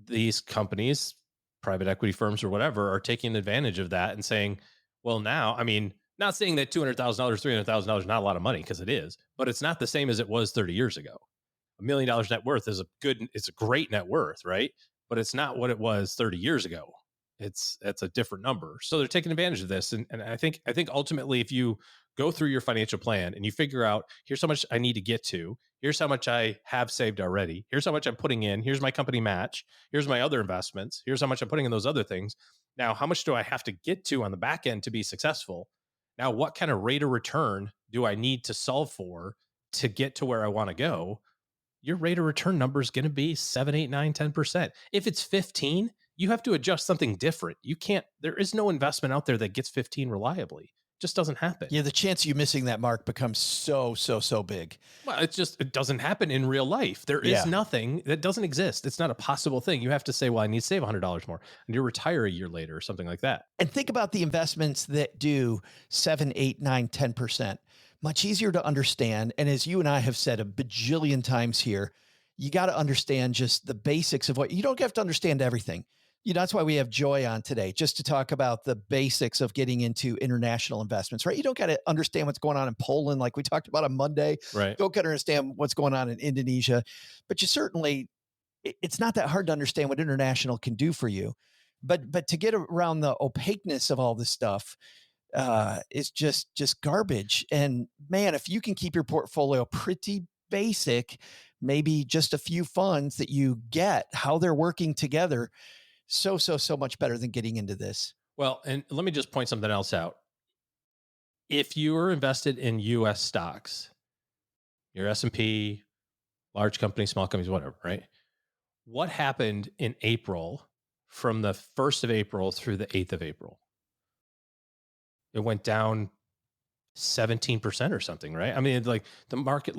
these companies, private equity firms or whatever, are taking advantage of that and saying, well, now, I mean, not saying that $200,000, $300,000 is not a lot of money, because it is, but it's not the same as it was 30 years ago. $1 million net worth is it's a great net worth, right? But it's not what it was 30 years ago. It's a different number. So they're taking advantage of this. And I think ultimately, if you go through your financial plan and you figure out, here's how much I need to get to, here's how much I have saved already, here's how much I'm putting in, here's my company match, here's my other investments, here's how much I'm putting in those other things. Now, how much do I have to get to on the back end to be successful? Now, what kind of rate of return do I need to solve for to get to where I want to go? Your rate of return number is going to be 7, 8, 9, 10%. If it's 15, you have to adjust something different. There is no investment out there that gets 15 reliably. It just doesn't happen. Yeah, the chance of you missing that mark becomes so big. Well, it doesn't happen in real life. There is nothing that doesn't exist. It's not a possible thing. You have to say, well, I need to save $100 more. I need to retire a year later or something like that. And think about the investments that do 7, 8, 9, 10%. Much easier to understand. And as you and I have said a bajillion times here, you got to understand just the basics of you don't have to understand everything. That's why we have Joy on today, just to talk about the basics of getting into international investments, right? You don't got to understand what's going on in Poland, like we talked about on Monday. Right. You don't got to understand what's going on in Indonesia, but you certainly, it's not that hard to understand what international can do for you. But to get around the opaqueness of all this stuff is just garbage. And man, if you can keep your portfolio pretty basic, maybe just a few funds that you get, how they're working together, so much better than getting into this. Well, and let me just point something else out. If you are invested in U.S. stocks, your S&P, large companies, small companies, whatever, right? What happened in April from the 1st of April through the 8th of April? It went down 17% or something, right? I mean, like the market,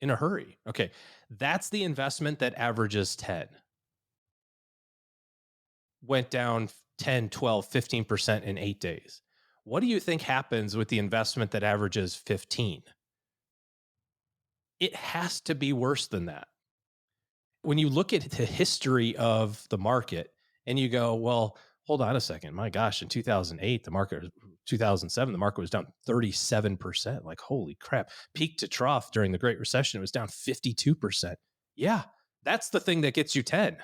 in a hurry. Okay. That's the investment that averages 10. Went down 10, 12, 15% in 8 days. What do you think happens with the investment that averages 15? It has to be worse than that. When you look at the history of the market and you go, well, hold on a second. My gosh, in 2008, 2007, the market was down 37%. Like, holy crap. Peak to trough during the Great Recession, it was down 52%. Yeah, that's the thing that gets you 10.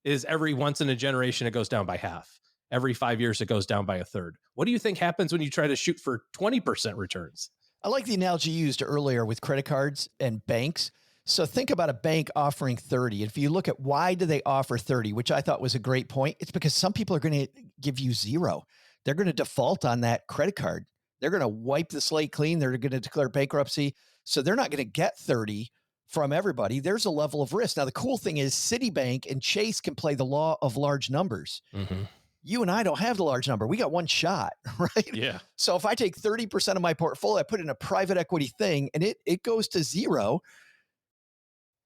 Is every once in a generation, it goes down by half. Every 5 years, it goes down by a third. What do you think happens when you try to shoot for 20% returns? I like the analogy used earlier with credit cards and banks. So think about a bank offering 30. If you look at why do they offer 30, which I thought was a great point, it's because some people are going to give you 0. They're going to default on that credit card. They're going to wipe the slate clean. They're going to declare bankruptcy. So they're not going to get 30 from everybody. There's a level of risk. Now, the cool thing is Citibank and Chase can play the law of large numbers. Mm-hmm. You and I don't have the large number. We got one shot, right? Yeah. So if I take 30% of my portfolio, I put in a private equity thing and it goes to 0.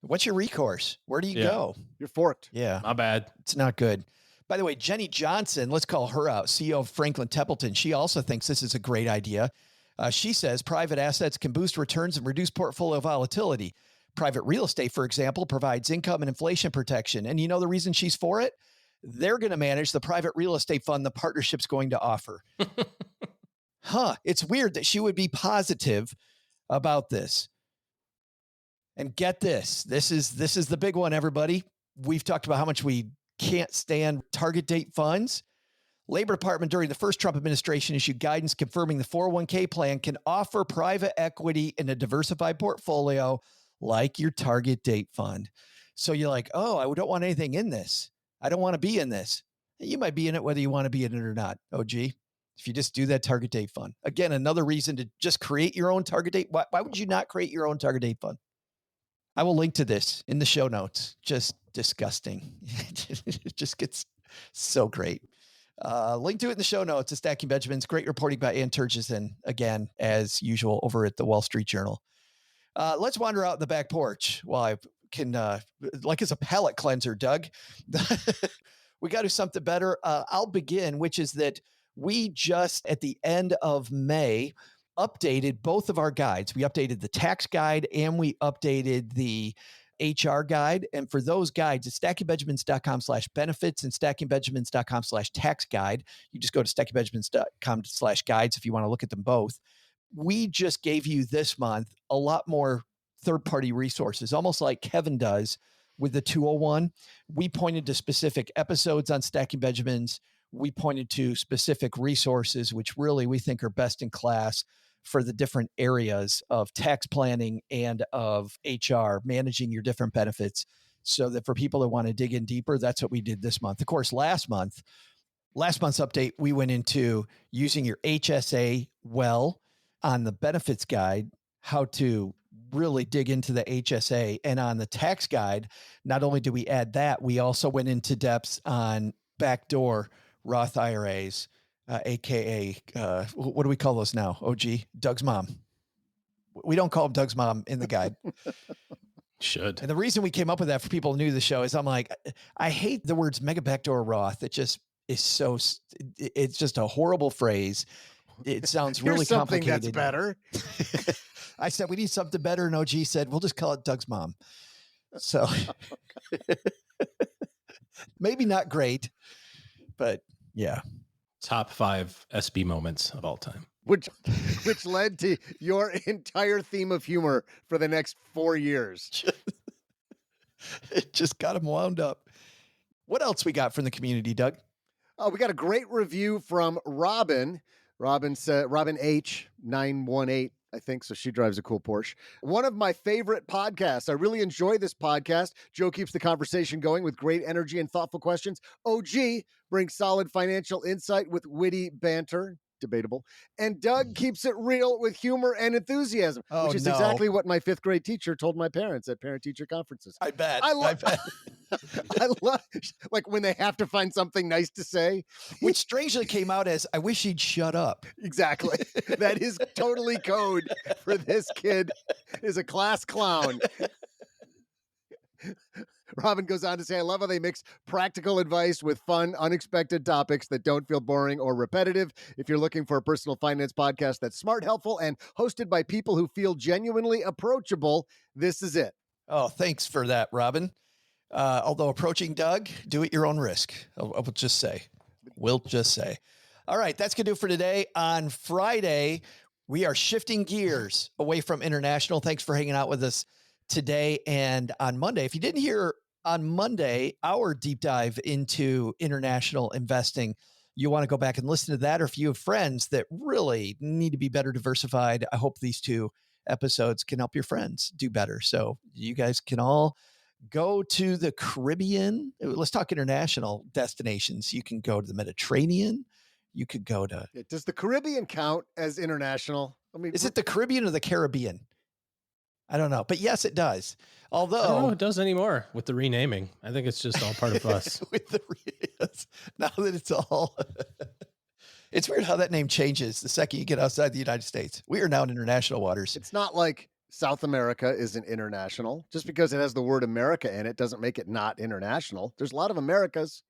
What's your recourse? Where do you go? You're forked. Yeah. My bad. It's not good. By the way, Jenny Johnson, let's call her out, CEO of Franklin Templeton. She also thinks this is a great idea. She says private assets can boost returns and reduce portfolio volatility. Private real estate, for example, provides income and inflation protection. And you know the reason she's for it? They're going to manage the private real estate fund the partnership's going to offer. It's weird that she would be positive about this. And get this. This is the big one, everybody. We've talked about how much we can't stand target date funds. Labor Department during the first Trump administration issued guidance confirming the 401k plan can offer private equity in a diversified portfolio like your target date fund. So you're like, oh, I don't want anything in this. I don't want to be in this. You might be in it whether you want to be in it or not, OG, if you just do that target date fund. Again, another reason to just create your own target date. Why would you not create your own target date fund? I will link to this in the show notes. Just disgusting. It just gets so great. Link to it in the show notes. It's Stacking Benjamins. Great reporting by Ann Turgeson, again, as usual, over at the Wall Street Journal. Let's wander out in the back porch while I can, like it's a palate cleanser, Doug. We got to do something better. I'll begin, which is that we just, at the end of May, updated both of our guides. We updated the tax guide and we updated the HR guide. And for those guides, it's stackingbenjamins.com/benefits and stackingbenjamins.com/tax guide. You just go to stackingbenjamins.com/guides if you want to look at them both. We just gave you this month a lot more third-party resources, almost like Kevin does with the 201. We pointed to specific episodes on Stacking Benjamins. We pointed to specific resources, which really we think are best in class for the different areas of tax planning and of HR, managing your different benefits, so that for people that want to dig in deeper, that's what we did this month. Of course, last month's update, we went into using your HSA well on the benefits guide, how to really dig into the HSA. And on the tax guide, not only did we add that, we also went into depths on backdoor Roth IRAs, AKA, what do we call those now? OG, Doug's mom. We don't call him Doug's mom in the guide. Should. And the reason we came up with that for people new to the show is I'm like, I hate the words mega backdoor Roth. It just is so, it's just a horrible phrase. It sounds really Here's something complicated. That's better. I said, we need something better. And OG said, we'll just call it Doug's mom. So maybe not great, but yeah. Top 5 SB moments of all time. Which led to your entire theme of humor for the next 4 years. It just got him wound up. What else we got from the community, Doug? We got a great review from Robin. Robin said, Robin H918, I think, so she drives a cool Porsche. One of my favorite podcasts. I really enjoy this podcast. Joe keeps the conversation going with great energy and thoughtful questions. OG brings solid financial insight with witty banter. Debatable. And Doug keeps it real with humor and enthusiasm, which is exactly what my 5th grade teacher told my parents at parent-teacher conferences. I bet. I bet. I love, like, when they have to find something nice to say. Which strangely came out as, I wish he'd shut up. Exactly. That is totally code for this kid is a class clown. Robin goes on to say, I love how they mix practical advice with fun, unexpected topics that don't feel boring or repetitive. If you're looking for a personal finance podcast that's smart, helpful, and hosted by people who feel genuinely approachable, this is it. Oh, thanks for that, Robin. Although approaching Doug, do it your own risk. I will just say. We'll just say. All right, that's going to do it for today. On Friday, we are shifting gears away from international. Thanks for hanging out with us today and on Monday. If you didn't hear on Monday, our deep dive into international investing, you want to go back and listen to that. Or if you have friends that really need to be better diversified, I hope these 2 episodes can help your friends do better. So you guys can all go to the Caribbean. Let's talk international destinations. You can go to the Mediterranean. You could go to... Does the Caribbean count as international? I mean, is it the Caribbean or the Caribbean? I don't know, but yes, it does. Although I don't know if it does anymore with the renaming. I think it's just all part of us. Now that it's all, it's weird how that name changes the second you get outside the United States. We are now in international waters. It's not like South America isn't international. Just because it has the word America in it doesn't make it not international. There's a lot of Americas.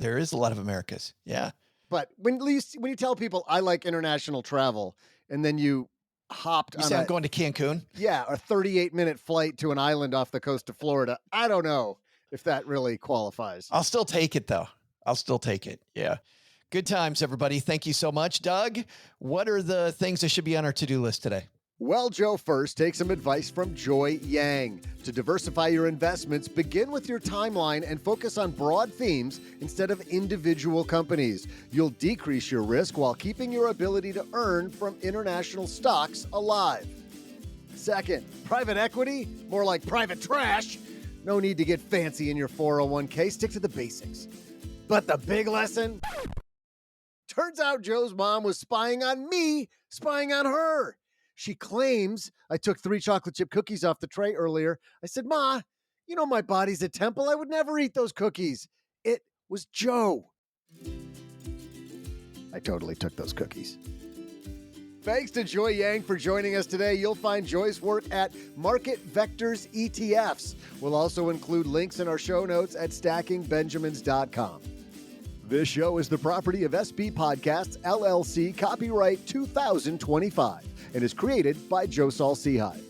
There is a lot of Americas. Yeah. But when you tell people I like international travel, and then you hopped You on say I'm going to Cancun? Yeah, a 38-minute flight to an island off the coast of Florida. I don't know if that really qualifies. I'll still take it, though. I'll still take it. Yeah. Good times, everybody. Thank you so much. Doug, what are the things that should be on our to-do list today? Well, Joe, first, take some advice from Joy Yang. To diversify your investments, begin with your timeline and focus on broad themes instead of individual companies. You'll decrease your risk while keeping your ability to earn from international stocks alive. Second, private equity, more like private trash. No need to get fancy in your 401k. Stick to the basics. But the big lesson? Turns out Joe's mom was spying on me, spying on her. She claims I took 3 chocolate chip cookies off the tray earlier. I said, Ma, you know my body's a temple. I would never eat those cookies. It was Joe. I totally took those cookies. Thanks to Joy Yang for joining us today. You'll find Joy's work at MarketVector's ETFs. We'll also include links in our show notes at stackingbenjamins.com. This show is the property of SB Podcasts, LLC, copyright 2025, and is created by Joe Saul-Sehy.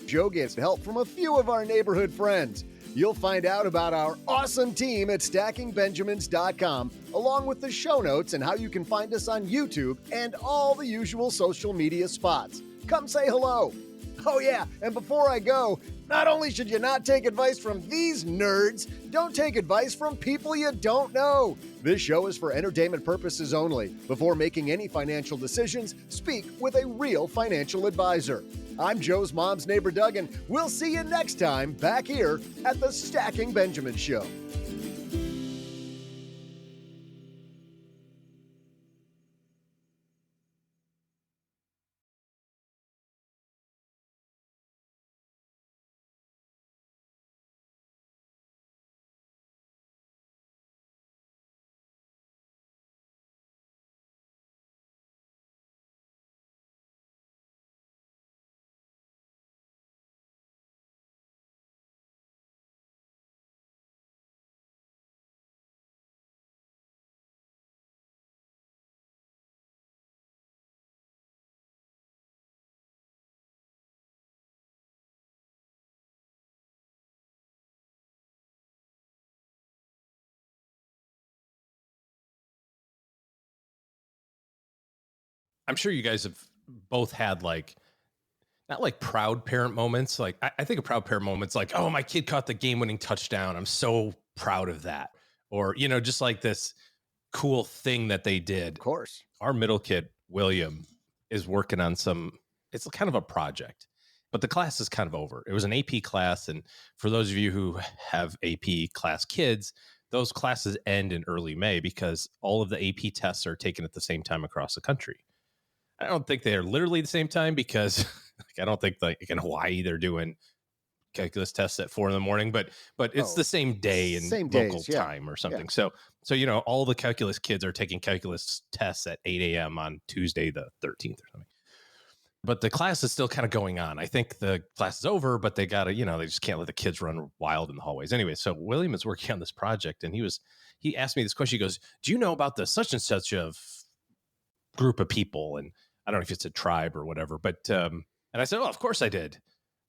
Joe gets help from a few of our neighborhood friends. You'll find out about our awesome team at stackingbenjamins.com, along with the show notes and how you can find us on YouTube and all the usual social media spots. Come say hello. Oh yeah, and before I go, not only should you not take advice from these nerds, don't take advice from people you don't know. This show is for entertainment purposes only. Before making any financial decisions, speak with a real financial advisor. I'm Joe's mom's neighbor, Doug, and we'll see you next time back here at the Stacking Benjamin Show. I'm sure you guys have both had not like proud parent moments. Like I think of proud parent moments like, oh, my kid caught the game-winning touchdown. I'm so proud of that. Or, just like this cool thing that they did. Of course. Our middle kid, William, is working on it's kind of a project, but the class is kind of over. It was an AP class. And for those of you who have AP class kids, those classes end in early May because all of the AP tests are taken at the same time across the country. I don't think they're literally the same time because I don't think in Hawaii they're doing calculus tests at 4 a.m, but it's the same day in local time or something. Yeah. So all the calculus kids are taking calculus tests at 8 a.m. on Tuesday the 13th or something. But the class is still kind of going on. I think the class is over, but they gotta, they just can't let the kids run wild in the hallways. Anyway, so William is working on this project and he asked me this question. He goes, "Do you know about the such and such of group of people?" And I don't know if it's a tribe or whatever, but, and I said, "Oh, of course I did.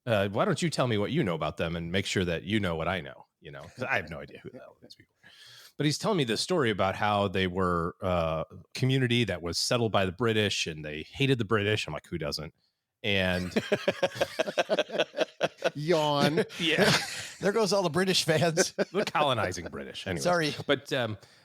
Why don't you tell me what you know about them and make sure that you know what I know, because I have no idea who the hell these people are." But he's telling me this story about how they were a community that was settled by the British and they hated the British. I'm like, who doesn't? And yawn. Yeah. There goes all the British fans. The colonizing British. Anyway. Sorry. But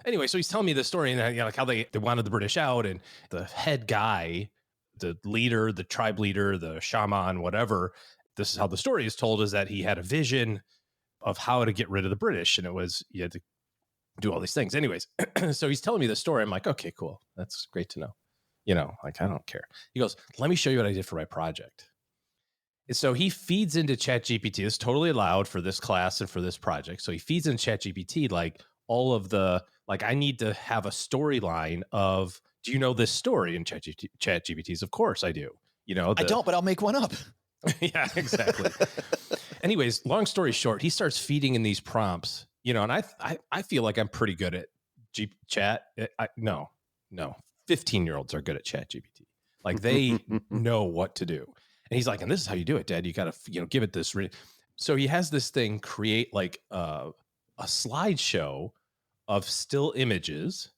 anyway, so he's telling me the story and like how they wanted the British out, and the head guy, the leader, the tribe leader, the shaman, whatever, this is how the story is told, is that he had a vision of how to get rid of the British. And it was, you had to do all these things. Anyways, so he's telling me the story. I'm like, okay, cool. That's great to know. I don't care. He goes, "Let me show you what I did for my project." And so he feeds into ChatGPT. It's totally allowed for this class and for this project. So he feeds into ChatGPT all of the, I need to have a storyline of, do you know this story? And ChatGPT's, of course I do. I don't, but I'll make one up. Yeah, exactly. Anyways, long story short, he starts feeding in these prompts, and I feel like I'm pretty good at chat. No, 15-year-olds are good at ChatGPT. Like they know what to do. And he's like, and this is how you do it, Dad. You got to, give it this. So he has this thing create like a slideshow of still images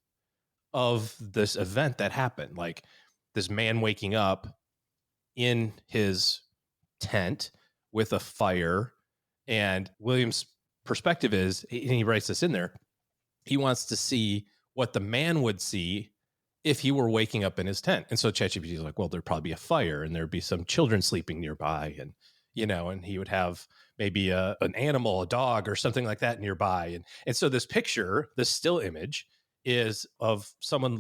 of this event that happened. Like this man waking up in his tent with a fire. And William's perspective is, and he writes this in there, he wants to see what the man would see if he were waking up in his tent. And so ChatGPT is like, well, there'd probably be a fire and there'd be some children sleeping nearby. And, and he would have maybe an animal, a dog or something like that nearby. And so this picture, this still image is of someone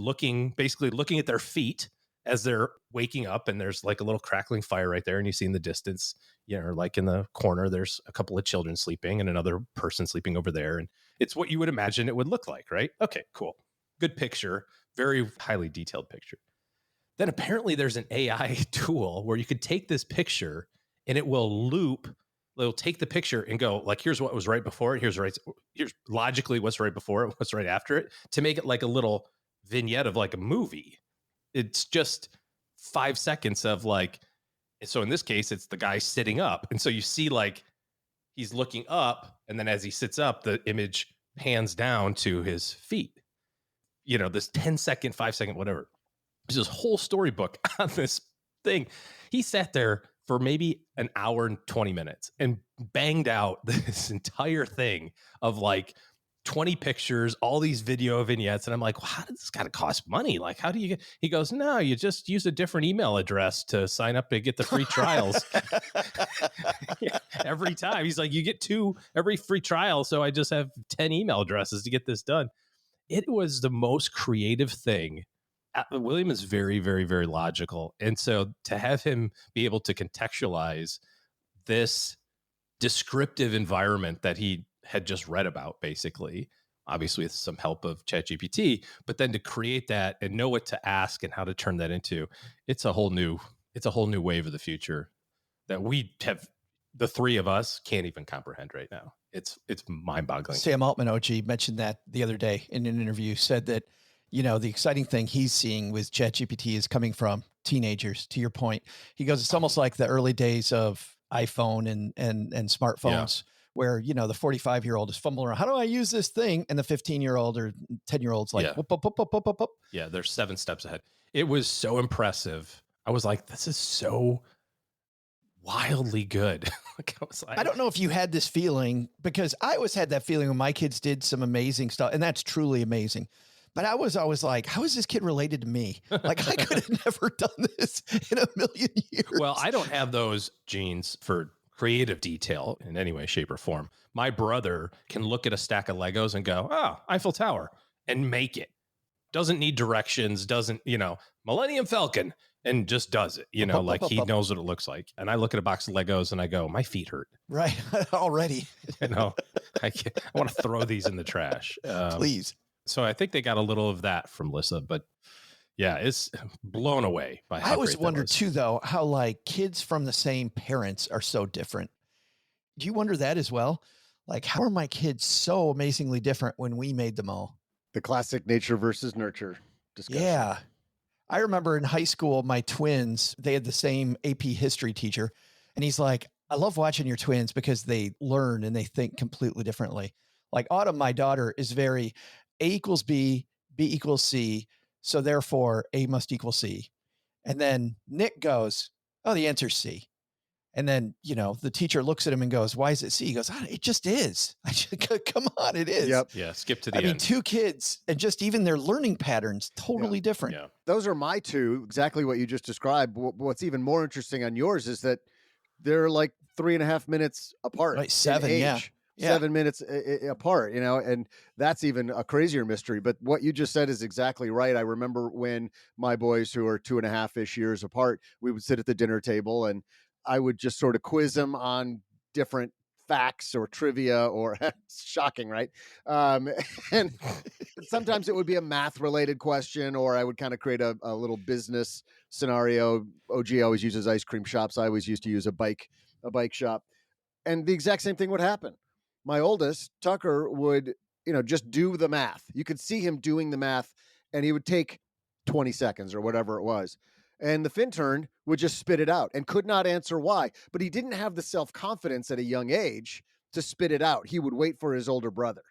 basically looking at their feet as they're waking up, and there's like a little crackling fire right there. And you see in the distance, like in the corner, there's a couple of children sleeping and another person sleeping over there. And it's what you would imagine it would look like, right? Okay, cool. Good picture. Very highly detailed picture. Then apparently there's an AI tool where you could take this picture and it will loop. It'll take the picture and go like, here's what was right before it. Here's logically what's right before it, what's right after it, to make it like a little vignette of like a movie. It's just 5 seconds of like, so in this case, it's the guy sitting up. And so you see like he's looking up, and then as he sits up, the image pans down to his feet. This 10-second, 5-second, whatever. There's this whole storybook on this thing. He sat there for maybe an hour and 20 minutes and banged out this entire thing of like 20 pictures, all these video vignettes. And I'm like, well, how does this gotta cost money? Like, how do you get, he goes, no, you just use a different email address to sign up and get the free trials. Every time. He's like, you get 2 every free trial. So I just have 10 email addresses to get this done. It was the most creative thing. William is very, very, very logical. And so to have him be able to contextualize this descriptive environment that he had just read about, basically, obviously with some help of ChatGPT, but then to create that and know what to ask and how to turn that into, it's a whole new wave of the future that the three of us can't even comprehend right now. It's mind-boggling. Sam Altman, OG, mentioned that the other day in an interview, said that, the exciting thing he's seeing with ChatGPT is coming from teenagers, to your point. He goes, it's almost like the early days of iPhone and smartphones, where, the 45-year-old is fumbling around. How do I use this thing? And the 15-year-old or 10-year-old's like, whoop, whoop, whoop, whoop, whoop, whoop. Yeah, they're 7 steps ahead. It was so impressive. I was like, this is so wildly good. I don't know if you had this feeling, because I always had that feeling when my kids did some amazing stuff, and that's truly amazing. But I was always like, how is this kid related to me? Like, I could have never done this in a million years. Well, I don't have those genes for creative detail in any way, shape, or form. My brother can look at a stack of Legos and go, oh, Eiffel Tower, and make it. Doesn't need directions, doesn't, Millennium Falcon, and just does it, like he knows what it looks like. And I look at a box of Legos and I go, my feet hurt. Right. Already. I want to throw these in the trash. Please. So I think they got a little of that from Lissa, but yeah, it's blown away by how I always great that wonder was. too, though, how like kids from the same parents are so different. Do you wonder that as well? Like, how are my kids so amazingly different when we made them all? The classic nature versus nurture discussion. Yeah. I remember in high school, my twins, they had the same AP history teacher. And he's like, I love watching your twins because they learn and they think completely differently. Like Autumn, my daughter, is very A equals B, B equals C. So therefore A must equal C. And then Nick goes, oh, the answer's C. And then, the teacher looks at him and goes, why is it C? He goes, it just is. Come on, it is. Yep. Yeah. Skip to the end. I mean, 2 kids and just even their learning patterns, totally different. Yeah. Those are my 2, exactly what you just described. What's even more interesting on yours is that they're like 3.5 minutes apart. Right. 7. In age. Yeah. 7 minutes apart, and that's even a crazier mystery. But what you just said is exactly right. I remember when my boys, who are 2.5-ish years apart, we would sit at the dinner table and I would just sort of quiz them on different facts or trivia or shocking, right? And sometimes it would be a math related question, or I would kind of create a little business scenario. OG always uses ice cream shops. I always used to use a bike shop. And the exact same thing would happen. My oldest, Tucker, would, just do the math. You could see him doing the math and he would take 20 seconds or whatever it was. And the Fintern would just spit it out and could not answer why. But he didn't have the self-confidence at a young age to spit it out. He would wait for his older brother.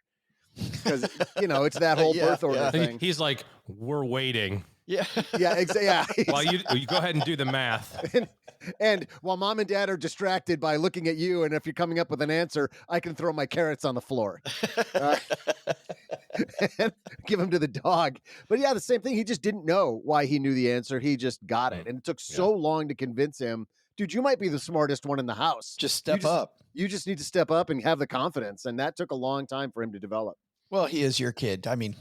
Because, it's that whole birth order thing. He's like, we're waiting. Yeah. Yeah, exactly. While you go ahead and do the math. And while mom and dad are distracted by looking at you, and if you're coming up with an answer, I can throw my carrots on the floor. And give them to the dog. But yeah, the same thing. He just didn't know why he knew the answer. He just got it. And it took so long to convince him, dude, you might be the smartest one in the house. Just step up. You just need to step up and have the confidence. And that took a long time for him to develop. Well, he is your kid. I mean,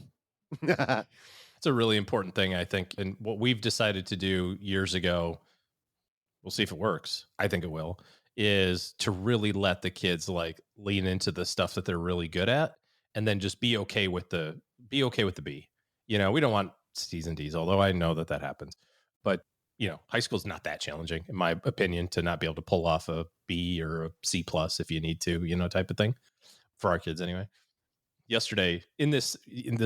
it's a really important thing, I think. And what we've decided to do years ago, we'll see if it works. I think it will, is to really let the kids like lean into the stuff that they're really good at. And then just be okay with the B. We don't want C's and D's, although I know that happens. But, high school's not that challenging, in my opinion, to not be able to pull off a B or a C plus if you need to, type of thing for our kids anyway. Yesterday, in this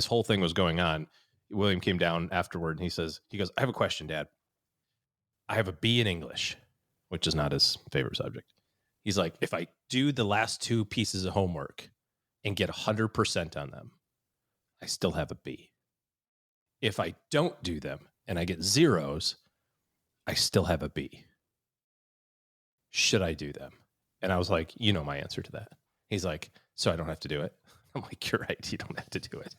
whole thing was going on, William came down afterward and he goes, I have a question, Dad. I have a B in English, which is not his favorite subject. He's like, if I do the last 2 pieces of homework and get 100% on them, I still have a B. If I don't do them and I get zeros, I still have a B. Should I do them? And I was like, my answer to that. He's like, so I don't have to do it. I'm like, you're right. You don't have to do it.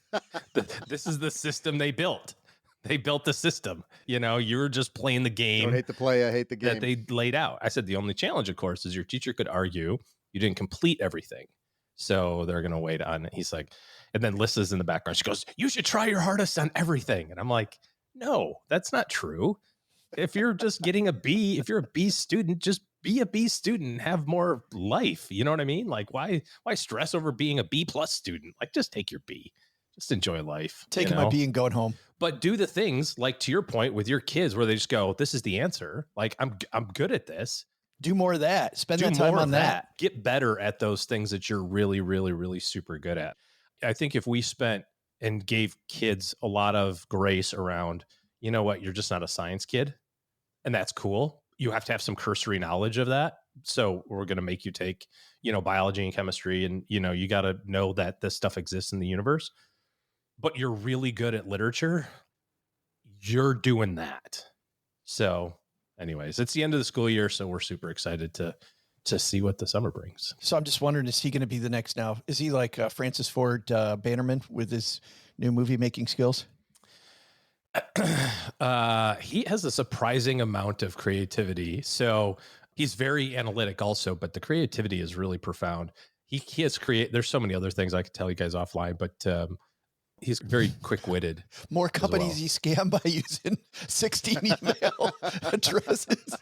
This is the system they built. They built the system. You're just playing the game. Don't hate the play. I hate the game that they laid out. I said, the only challenge, of course, is your teacher could argue you didn't complete everything. So they're going to wait on it. He's like, and then Lissa's in the background. She goes, you should try your hardest on everything. And I'm like, no, that's not true. If you're just getting a B, if you're a B student, just be a B student and have more life. You know what I mean? Like, why stress over being a B plus student? Like, just take your B. Just enjoy life. Taking my B and going home. But do the things, like to your point, with your kids where they just go, this is the answer. Like, I'm good at this. Do more of that. Spend that time on that. Get better at those things that you're really, really, really super good at. I think if we spent and gave kids a lot of grace around, you know what, you're just not a science kid, and that's cool. You have to have some cursory knowledge of that. So we're going to make you take, biology and chemistry, and, you got to know that this stuff exists in the universe. But you're really good at literature. You're doing that. So anyways, it's the end of the school year, so we're super excited to see what the summer brings. So I'm just wondering, is he going to be the next now? Is he like Francis Ford Bannerman with his new movie making skills? He has a surprising amount of creativity. So he's very analytic also, but the creativity is really profound. He has there's so many other things I could tell you guys offline, but he's very quick-witted. More companies he scammed by using 16 email addresses.